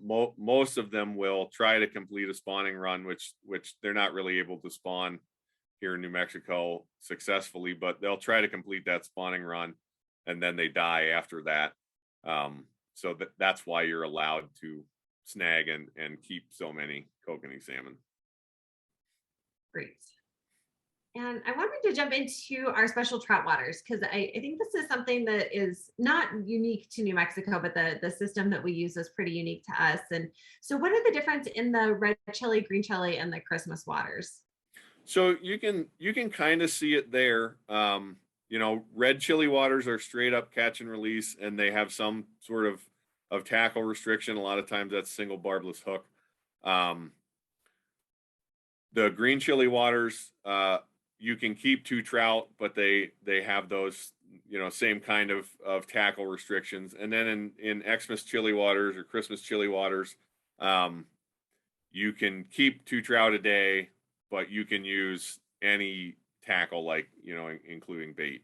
most of them will try to complete a spawning run, which they're not really able to spawn here in New Mexico successfully, but they'll try to complete that spawning run. and then they die after that. So that's why you're allowed to snag and keep so many kokanee salmon. Great. And I wanted to jump into our special trout waters because I think this is something that is not unique to New Mexico, but the system that we use is pretty unique to us. And so what are the difference in the red chili, green chili, and the Christmas waters? So you can kind of see it there. Red chili waters are straight up catch and release, and they have some sort of tackle restriction. A lot of times that's single barbless hook. The green chili waters, you can keep 2 trout, but they have those same kind of tackle restrictions. And then in Xmas chili waters or Christmas chili waters, you can keep 2 trout a day, but you can use any tackle, like including bait.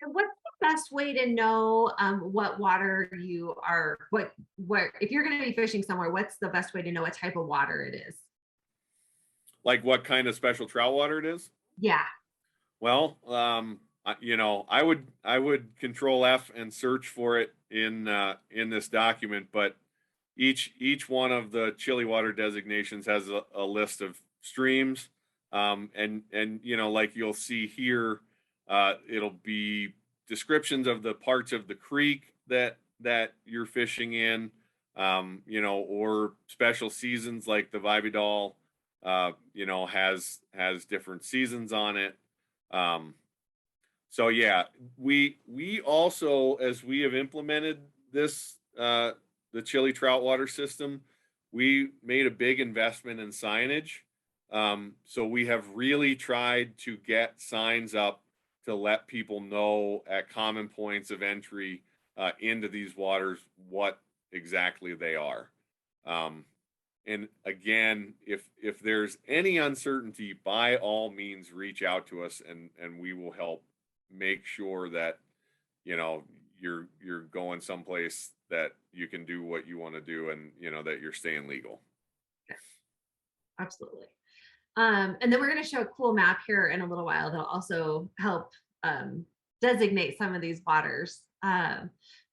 And what's the best way to know what water you are, what if you're going to be fishing somewhere, what's the best way to know what type of water it is? Like what kind of special trout water it is? Yeah. Well, I would control F and search for it in this document, but each one of the chili water designations has a list of streams, and like you'll see here, it'll be descriptions of the parts of the creek that you're fishing in, or special seasons like the Vividal, has different seasons on it. So yeah, we also, as we have implemented this, the chili trout water system, we made a big investment in signage. So we have really tried to get signs up to let people know at common points of entry into these waters what exactly they are. And again, if there's any uncertainty, by all means, reach out to us, and we will help make sure that you're going someplace that you can do what you want to do, and that you're staying legal. Absolutely. And then we're going to show a cool map here in a little while that'll also help designate some of these waters.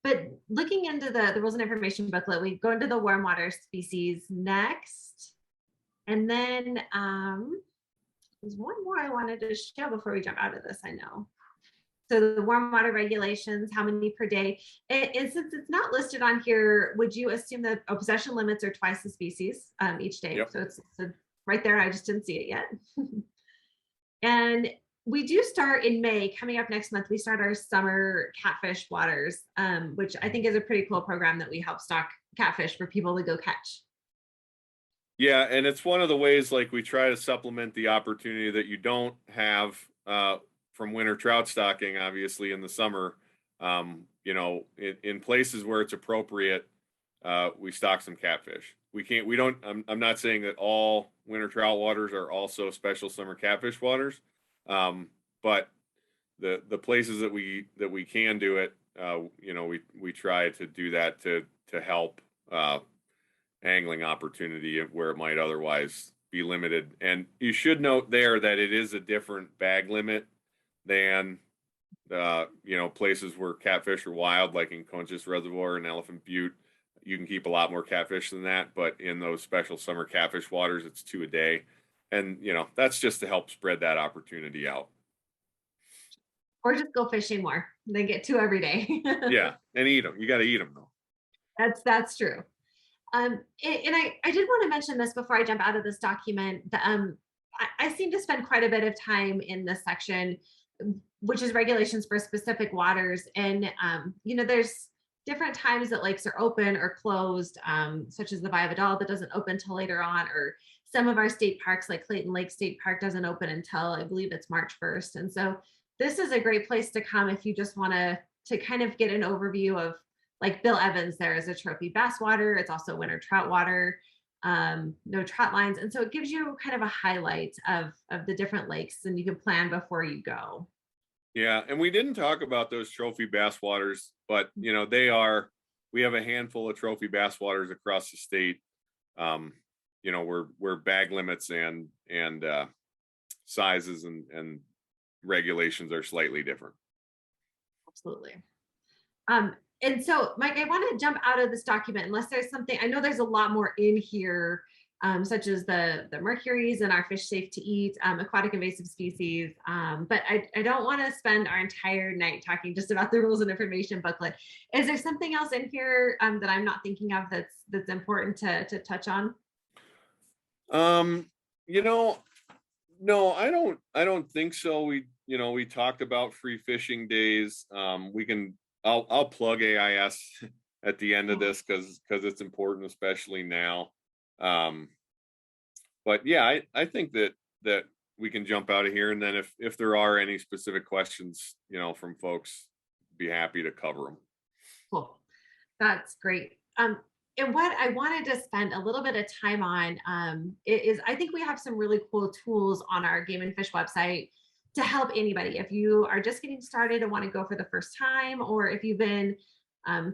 But looking into the rules and information booklet, we go into the warm water species next. And then there's one more I wanted to show before we jump out of this, I know. So the warm water regulations, how many per day? And since it's not listed on here, would you assume that possession limits are twice the species each day? Yep. So it's right there. I just didn't see it yet. And we do start in May. Coming up next month, we start our summer catfish waters, which I think is a pretty cool program that we help stock catfish for people to go catch. Yeah, and it's one of the ways, like, we try to supplement the opportunity that you don't have from winter trout stocking, obviously, in the summer. In places where it's appropriate, we stock some catfish. I'm not saying that all winter trout waters are also special summer catfish waters. But the places that we can do it, we try to do that to help angling opportunity where it might otherwise be limited. And you should note there that it is a different bag limit than places where catfish are wild, like in Conchas Reservoir and Elephant Butte. You can keep a lot more catfish than that, but in those special summer catfish waters, it's 2 a day. And that's just to help spread that opportunity out. Or just go fishing more. They get 2 every day. Yeah, and eat them. You got to eat them though. That's true. And I did want to mention this before I jump out of this document. I seem to spend quite a bit of time in this section, which is regulations for specific waters. And there's different times that lakes are open or closed, such as the Bayou Vidal that doesn't open till later on, or some of our state parks like Clayton Lake State Park doesn't open until I believe it's March 1st. And so this is a great place to come if you just want to kind of get an overview of, like Bill Evans, there is a trophy bass water. It's also winter trout water, no Trot Lines. And so it gives you kind of a highlight of the different lakes, and you can plan before you go. Yeah, and we didn't talk about those trophy bass waters, but we have a handful of trophy bass waters across the state. Where bag limits and sizes and regulations are slightly different. Absolutely. Um, and so, Mike, I want to jump out of this document unless there's something. I know there's a lot more in here, such as the mercuries and our fish safe to eat, aquatic invasive species. But I don't want to spend our entire night talking just about the rules and information booklet. Is there something else in here that I'm not thinking of that's important to touch on? You know, no, I don't think so. We talked about free fishing days. I'll plug AIS at the end of this because it's important, especially now. Um, but yeah, I think that we can jump out of here, and then if there are any specific questions, from folks, be happy to cover them. Cool. That's great. And what I wanted to spend a little bit of time on is I think we have some really cool tools on our Game and Fish website to help anybody. If you are just getting started and want to go for the first time, or if you've been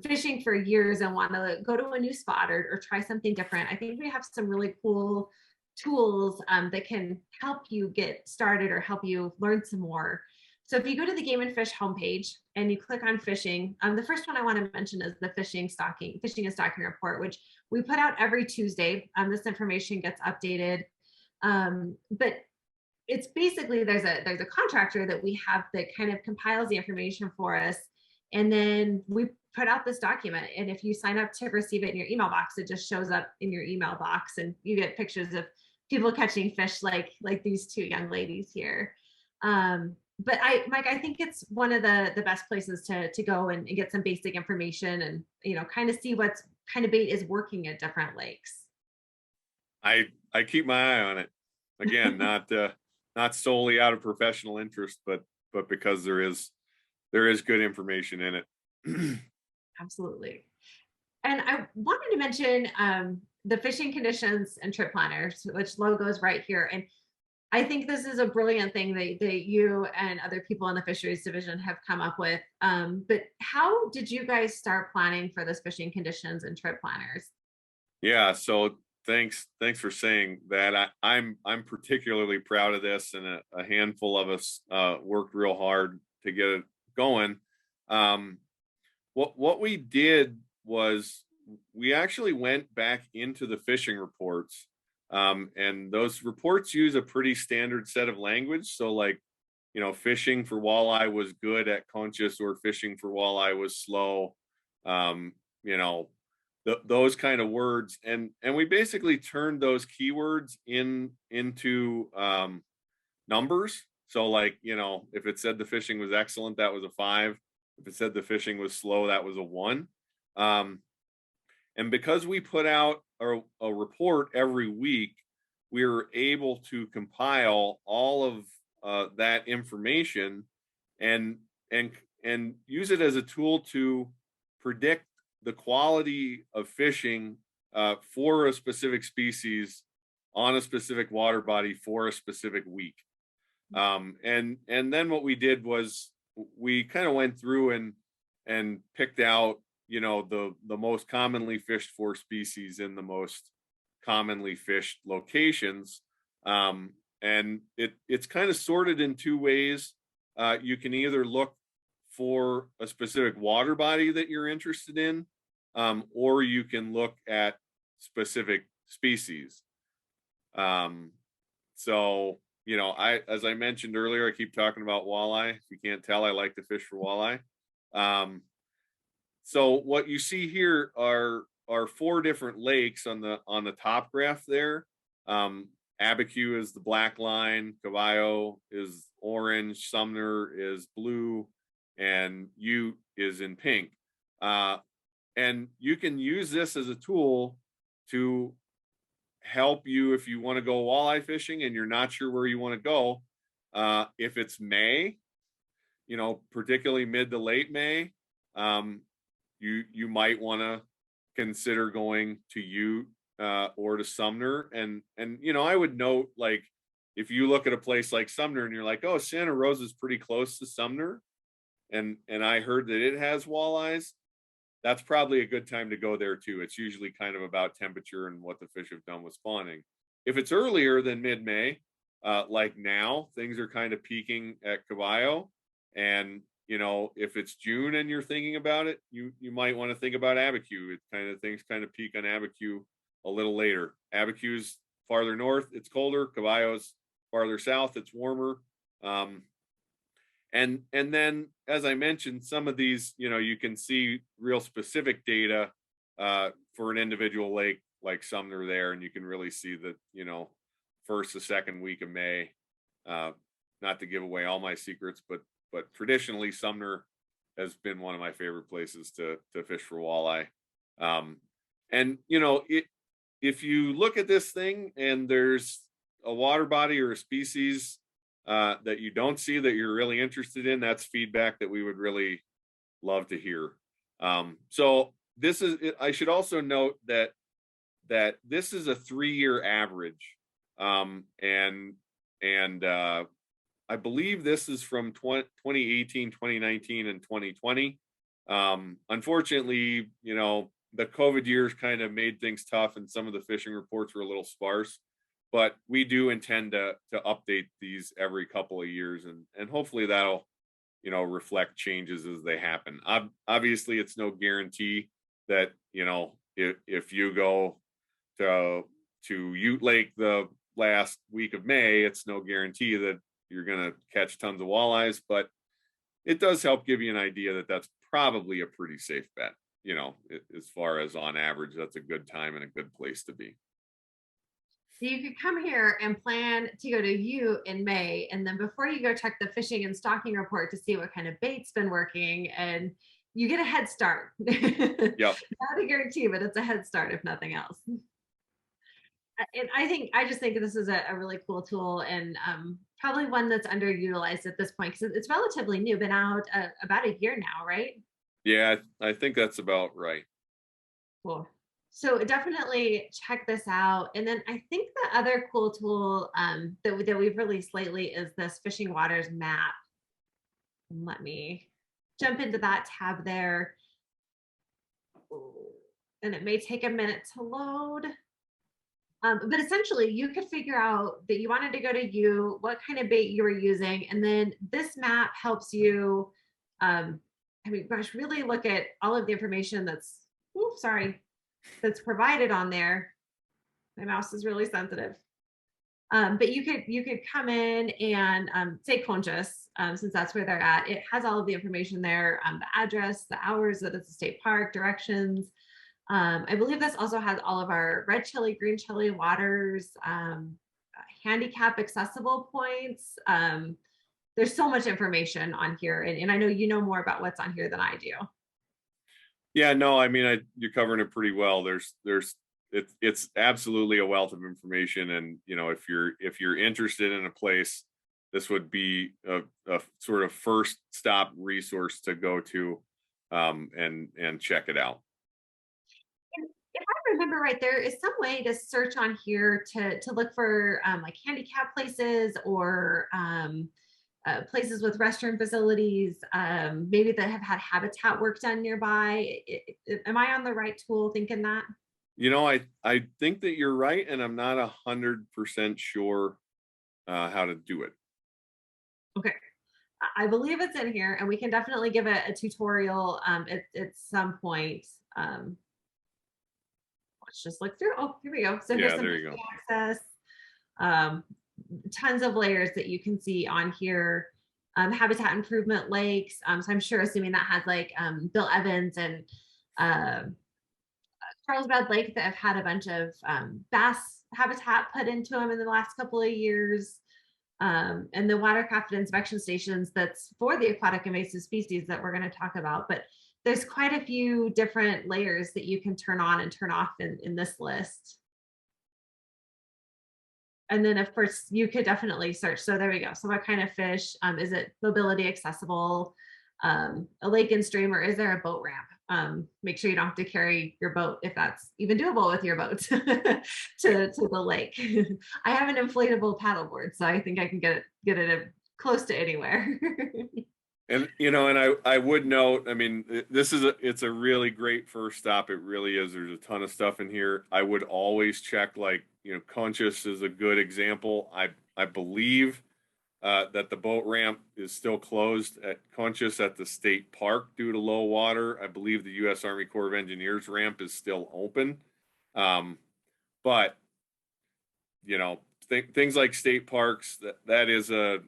fishing for years and want to go to a new spot or try something different, I think we have some really cool tools that can help you get started or help you learn some more. So if you go to the Game and Fish homepage and you click on fishing, the first one I want to mention is the fishing and stocking report, which we put out every Tuesday. This information gets updated, but it's basically there's a contractor that we have that kind of compiles the information for us, and then we put out this document. And if you sign up to receive it in your email box, it just shows up in your email box, and you get pictures of people catching fish like these two young ladies here. But Mike, I think it's one of the best places to go and get some basic information and kind of see what kind of bait is working at different lakes. I keep my eye on it. Again, not solely out of professional interest, but because there is good information in it. Absolutely. And I wanted to mention the fishing conditions and trip planners, which logo is right here. And I think this is a brilliant thing that you and other people in the fisheries division have come up with. But how did you guys start planning for this fishing conditions and trip planners? Yeah, so thanks for saying that. I'm particularly proud of this, and a handful of us worked real hard to get it going. What we did was we actually went back into the fishing reports. And those reports use a pretty standard set of language. So like, fishing for walleye was good at Conscious, or fishing for walleye was slow. Those kind of words. And we basically turned those keywords into numbers. So like, if it said the fishing was excellent, that was a 5. If it said the fishing was slow, that was a 1. And because we put out a report every week, we were able to compile all of that information and use it as a tool to predict the quality of fishing for a specific species on a specific water body for a specific week. And then what we did was we kind of went through and picked out the most commonly fished for species in the most commonly fished locations. And it's kind of sorted in 2 ways. You can either look for a specific water body that you're interested in, or you can look at specific species. So, as I mentioned earlier, I keep talking about walleye. If you can't tell, I like to fish for walleye. So what you see here are 4 different lakes on the top graph there. Abiquiu is the black line, Caballo is orange, Sumner is blue, and Ute is in pink. And you can use this as a tool to help you if you want to go walleye fishing and you're not sure where you want to go. If it's May, particularly mid to late May, you might want to consider going to Ute or to Sumner. And I would note, like, if you look at a place like Sumner and you're like, oh, Santa Rosa is pretty close to Sumner, and I heard that it has walleyes, that's probably a good time to go there too. It's usually kind of about temperature and what the fish have done with spawning. If it's earlier than mid-May, like now, things are kind of peaking at Caballo, and you know, if it's June and you're thinking about it, you might want to think about Abiquiu. It kind of things kind of peak on Abiquiu a little later. Abiquiu's farther north, it's colder. Caballo's farther south, it's warmer. And then, as I mentioned, some of these, you know, you can see real specific data for an individual lake like Sumner there, and you can really see that, you know, first the second week of May. Not to give away all my secrets, but traditionally Sumner has been one of my favorite places to fish for walleye. And you know, if you look at this thing and there's a water body or a species that you don't see that you're really interested in, that's feedback that we would really love to hear. So this is, I should also note that this is a 3-year average. And I believe this is from 2018, 2019, and 2020. Unfortunately, you know, the COVID years kind of made things tough and some of the fishing reports were a little sparse, but we do intend to update these every couple of years, and hopefully that'll, you know, reflect changes as they happen. Obviously, it's no guarantee that, you know, if you go to Ute Lake the last week of May, it's no guarantee that you're going to catch tons of walleyes, but it does help give you an idea that that's probably a pretty safe bet. You know, as far as on average, that's a good time and a good place to be. So you could come here and plan to go to Ute in May, and then before you go check the fishing and stocking report to see what kind of bait's been working, and you get a head start. Yep. Not a guarantee, but it's a head start if nothing else. And I just think this is a really cool tool, and probably one that's underutilized at this point because it's relatively new, been out about a year now, right? Yeah, I think that's about right. Cool. So definitely check this out. And then I think the other cool tool that we've released lately is this Fishing Waters map. And let me jump into that tab there. And it may take a minute to load. But essentially, you could figure out that you wanted to go to Ute, what kind of bait you were using, and then this map helps you. I mean, gosh, really look at all of the information that's provided on there. My mouse is really sensitive. But you could come in and say Conchas, since that's where they're at. It has all of the information there, the address, the hours that it's a state park, directions. I believe this also has all of our red chili, green chili waters, handicap accessible points. There's so much information on here, and I know you know more about what's on here than I do. Yeah, no, I mean, you're covering it pretty well. It's absolutely a wealth of information, and you know, if you're interested in a place, this would be a sort of first stop resource to go to, and check it out. If I remember right, there is some way to search on here to look for like handicap places or places with restroom facilities, maybe that have had habitat work done nearby. Am I on the right tool thinking that? You know, I think that you're right, and I'm not 100% sure how to do it. Okay. I believe it's in here, and we can definitely give a tutorial at some point. Let's just look through. Oh, here we go. So here's some there you go. access. Tons of layers that you can see on here. Habitat improvement lakes. So I'm sure, assuming that has like Bill Evans and Carlsbad Lake that have had a bunch of bass habitat put into them in the last couple of years. And the watercraft inspection stations that's for the aquatic invasive species that we're going to talk about. But there's quite a few different layers that you can turn on and turn off in this list. And then of course you could definitely search. So there we go. So what kind of fish? Is it mobility accessible? A lake and stream, or is there a boat ramp? Make sure you don't have to carry your boat, if that's even doable with your boat, to the lake. I have an inflatable paddleboard, so I think I can get it close to anywhere. And you know, and I would note, I mean, it's a really great first stop. It really is. There's a ton of stuff in here. I would always check, like, you know, Conchas is a good example. I believe that the boat ramp is still closed at Conchas at the state park due to low water. I believe the U.S. Army Corps of Engineers ramp is still open. But, you know, things like state parks, that is a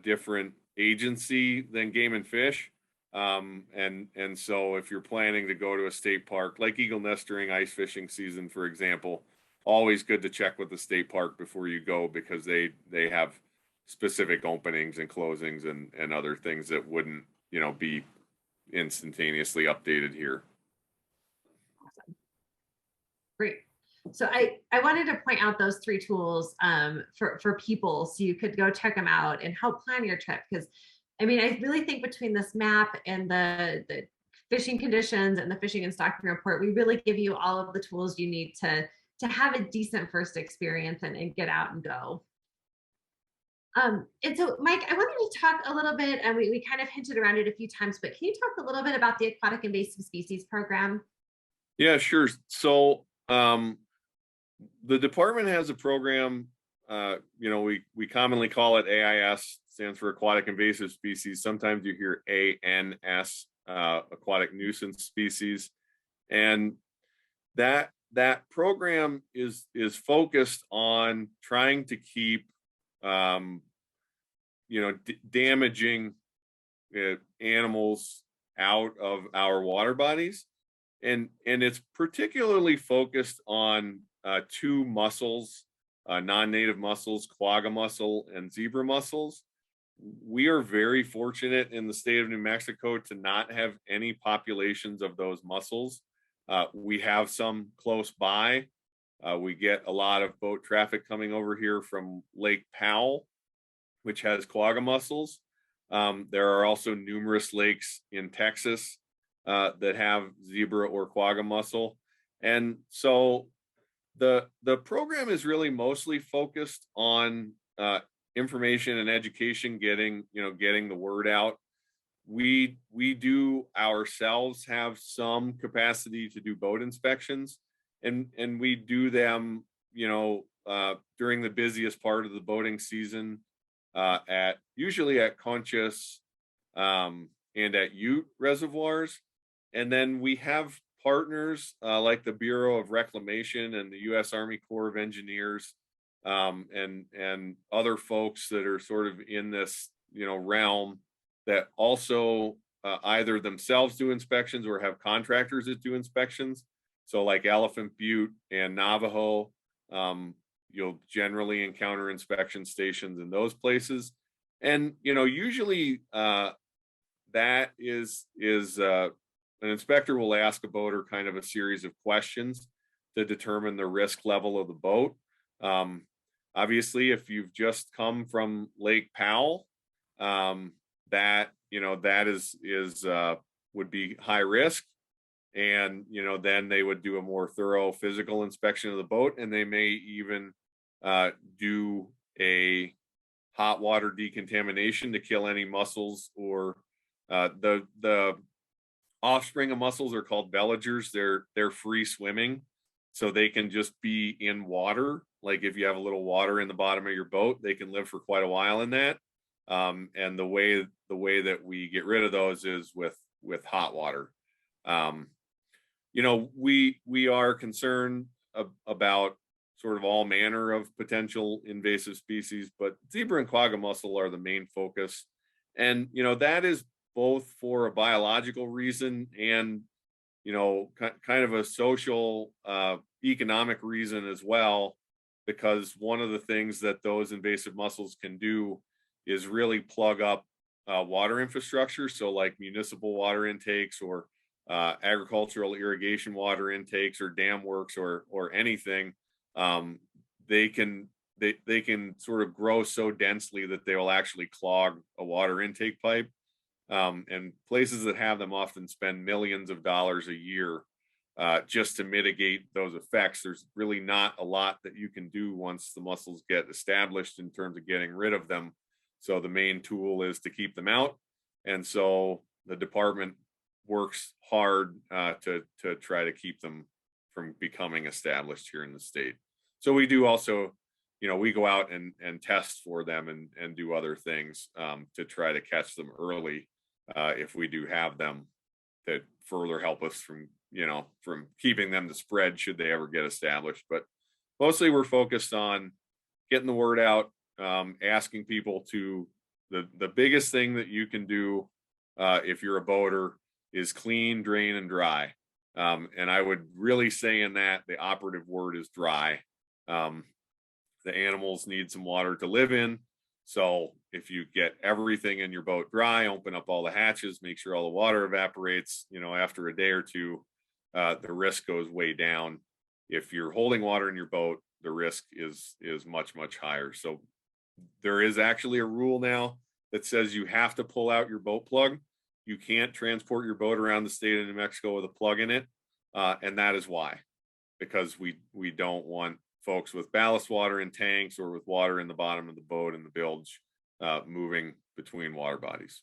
different agency than Game and Fish. And so if you're planning to go to a state park like eagle nest during ice fishing season, for example, always good to check with the state park before you go, because they have specific openings and closings and other things that wouldn't, you know, be instantaneously updated here. Awesome. Great. So I wanted to point out those 3 tools for people, so you could go check them out and help plan your trip. Because I mean, I really think between this map and the fishing conditions and the fishing and stocking report, we really give you all of the tools you need to have a decent first experience and get out and go. And so, Mike, I wanted to talk a little bit, and we kind of hinted around it a few times, but can you talk a little bit about the Aquatic Invasive Species Program? Yeah, sure. So the department has a program, you know, we commonly call it AIS, stands for Aquatic Invasive Species. Sometimes you hear ANS, Aquatic Nuisance Species. And that program is focused on trying to keep, you know, damaging animals out of our water bodies. And it's particularly focused on 2 mussels, non-native mussels, quagga mussel and zebra mussels. We are very fortunate in the state of New Mexico to not have any populations of those mussels. We have some close by. We get a lot of boat traffic coming over here from Lake Powell, which has quagga mussels. There are also numerous lakes in Texas that have zebra or quagga mussel. And so the program is really mostly focused on information and education, getting the word out. We do ourselves have some capacity to do boat inspections, and we do them, you know, during the busiest part of the boating season, usually at Conchas and at Ute reservoirs. And then we have partners like the Bureau of Reclamation and the U.S. Army Corps of Engineers, and other folks that are sort of in this, you know, realm, that also either themselves do inspections or have contractors that do inspections. So like Elephant Butte and Navajo, you'll generally encounter inspection stations in those places. And, you know, usually that is an inspector will ask a boater kind of a series of questions to determine the risk level of the boat. Obviously, if you've just come from Lake Powell, that, you know, that is would be high risk. And, you know, then they would do a more thorough physical inspection of the boat, and they may even do a hot water decontamination to kill any mussels, or the offspring of mussels are called veligers. They're free swimming, so they can just be in water. Like if you have a little water in the bottom of your boat, they can live for quite a while in that. And the way that we get rid of those is with hot water. You know, we are concerned about sort of all manner of potential invasive species, but zebra and quagga mussel are the main focus. And, you know, that is both for a biological reason and, you know, kind of a social, economic reason as well, because one of the things that those invasive mussels can do is really plug up water infrastructure. So like municipal water intakes, or agricultural irrigation water intakes, or dam works, or anything. They can sort of grow so densely that they will actually clog a water intake pipe. And places that have them often spend millions of dollars a year just to mitigate those effects. There's really not a lot that you can do once the mussels get established in terms of getting rid of them. So the main tool is to keep them out. And so the department works hard to try to keep them from becoming established here in the state. So we do also we go out and test for them and do other things to try to catch them early if we do have them, that further help us from keeping them to spread should they ever get established. But mostly we're focused on getting the word out, asking people to, the biggest thing that you can do if you're a boater is clean, drain, and dry. And I would really say in that the operative word is dry. The animals need some water to live in. So if you get everything in your boat dry, open up all the hatches, make sure all the water evaporates, after a day or two, the risk goes way down. If you're holding water in your boat, the risk is much, much higher. So there is actually a rule now that says you have to pull out your boat plug. You can't transport your boat around the state of New Mexico with a plug in it. And that is why, because we don't want folks with ballast water in tanks or with water in the bottom of the boat in the bilge moving between water bodies.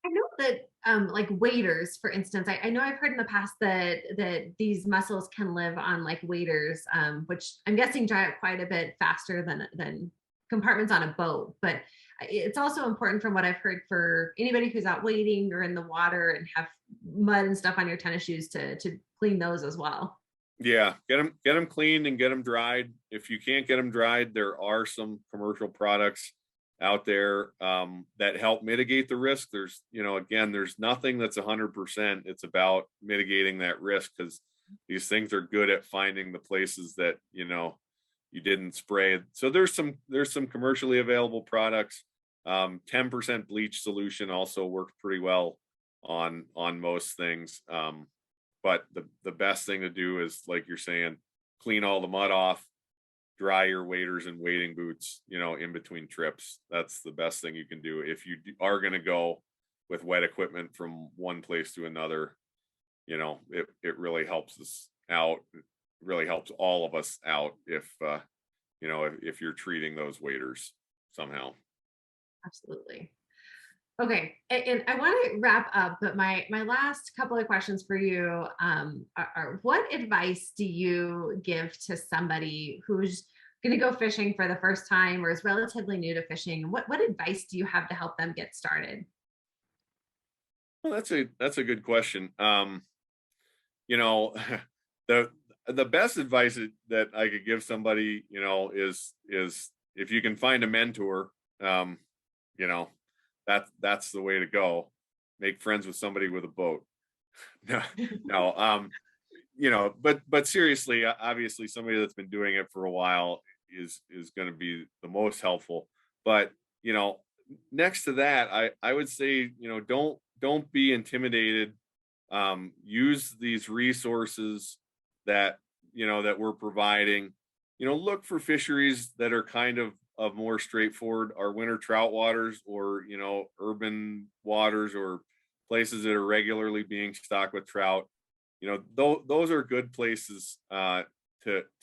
I know that like waders, for instance, I know I've heard in the past that these mussels can live on like waders, which I'm guessing dry out quite a bit faster than compartments on a boat. But it's also important, from what I've heard, for anybody who's out wading or in the water and have mud and stuff on your tennis shoes to clean those as well. Yeah, get them cleaned and get them dried. If you can't get them dried, there are some commercial products out there that help mitigate the risk. There's, again, there's nothing that's 100%. It's about mitigating that risk, because these things are good at finding the places that, you didn't spray. So there's some commercially available products. 10% bleach solution also works pretty well on most things. But the best thing to do is, like you're saying, clean all the mud off, dry your waders and wading boots, in between trips. That's the best thing you can do. If you are going to go with wet equipment from one place to another, it really helps us out. It really helps all of us out if you're treating those waders somehow. Absolutely. Okay, and I want to wrap up, but my last couple of questions for you are what advice do you give to somebody who's going to go fishing for the first time or is relatively new to fishing? What advice do you have to help them get started? Well, that's a good question. The best advice that I could give somebody, is if you can find a mentor, that's the way to go. Make friends with somebody with a boat. No, no, but seriously, obviously somebody that's been doing it for a while is going to be the most helpful. But, next to that, I would say, don't be intimidated. Use these resources that we're providing. Look for fisheries that are kind of more straightforward. Our winter trout waters, or urban waters, or places that are regularly being stocked with trout. Those are good places to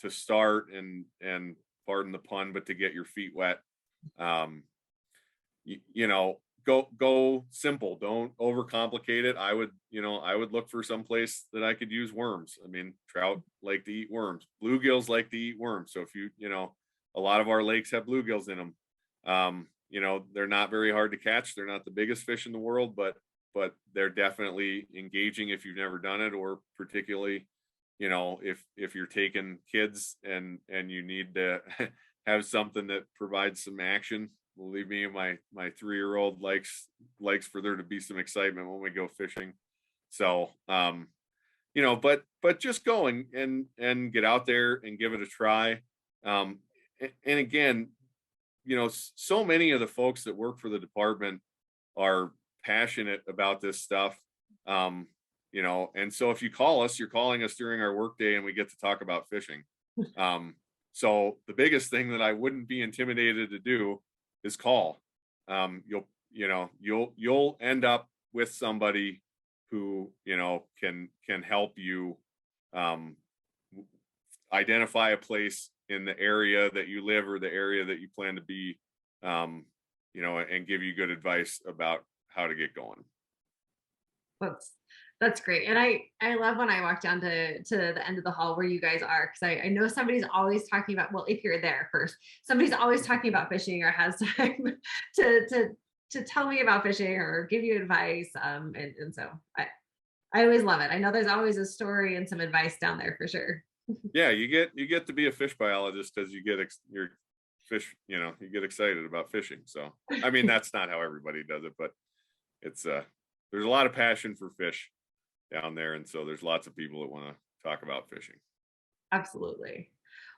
start and pardon the pun, but to get your feet wet. Go simple. Don't overcomplicate it. I would look for some place that I could use worms. I mean, trout like to eat worms. Bluegills like to eat worms. So if a lot of our lakes have bluegills in them. They're not very hard to catch. They're not the biggest fish in the world, but they're definitely engaging if you've never done it, or particularly, if you're taking kids and you need to have something that provides some action. Believe me, my 3-year-old likes for there to be some excitement when we go fishing. So, but just go and get out there and give it a try. And again, so many of the folks that work for the department are passionate about this stuff. And so if you call us, you're calling us during our workday and we get to talk about fishing. So the biggest thing that I wouldn't be intimidated to do is call. You'll end up with somebody who, can help you identify a place in the area that you live or the area that you plan to be, and give you good advice about how to get going. That's great. And I love when I walk down to the end of the hall where you guys are, because I know somebody's always talking about, well, if you're there first, somebody's always talking about fishing or has time to to to tell me about fishing or give you advice. And so I always love it. I know there's always a story and some advice down there for sure. Yeah, you get to be a fish biologist as you get your fish, you get excited about fishing. So I mean, that's not how everybody does it, but it's there's a lot of passion for fish down there, and so there's lots of people that want to talk about fishing. Absolutely.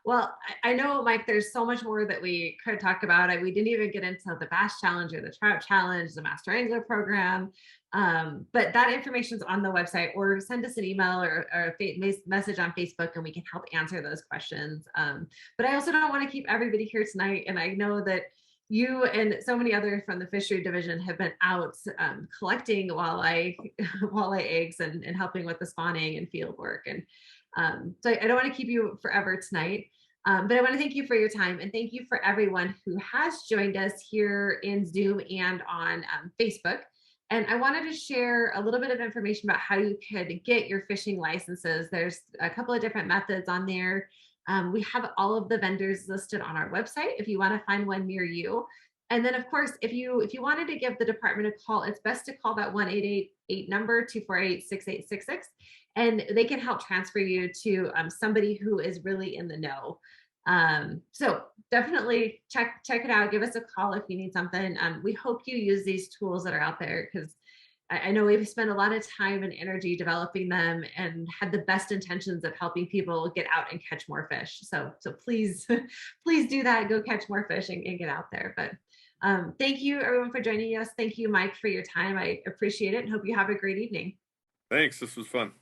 Well, I know, Mike, there's so much more that we could talk about. We didn't even get into the Bass Challenge or the Trout Challenge, the Master Angler Program. But that information is on the website, or send us an email or a message on Facebook and we can help answer those questions. But I also don't want to keep everybody here tonight. And I know that you and so many others from the fishery division have been out collecting walleye eggs and helping with the spawning and field work. And so I don't want to keep you forever tonight. But I want to thank you for your time, and thank you for everyone who has joined us here in Zoom and on Facebook. And I wanted to share a little bit of information about how you could get your fishing licenses. There's a couple of different methods on there. We have all of the vendors listed on our website if you want to find one near you. And then, of course, if you wanted to give the department a call, it's best to call that 1-888 number 248-6866, and they can help transfer you to somebody who is really in the know. So definitely check it out. Give us a call if you need something. We hope you use these tools that are out there, because I know we've spent a lot of time and energy developing them and had the best intentions of helping people get out and catch more fish. So please, please do that. Go catch more fish and get out there. But thank you everyone for joining us. Thank you, Mike, for your time. I appreciate it and hope you have a great evening. Thanks. This was fun.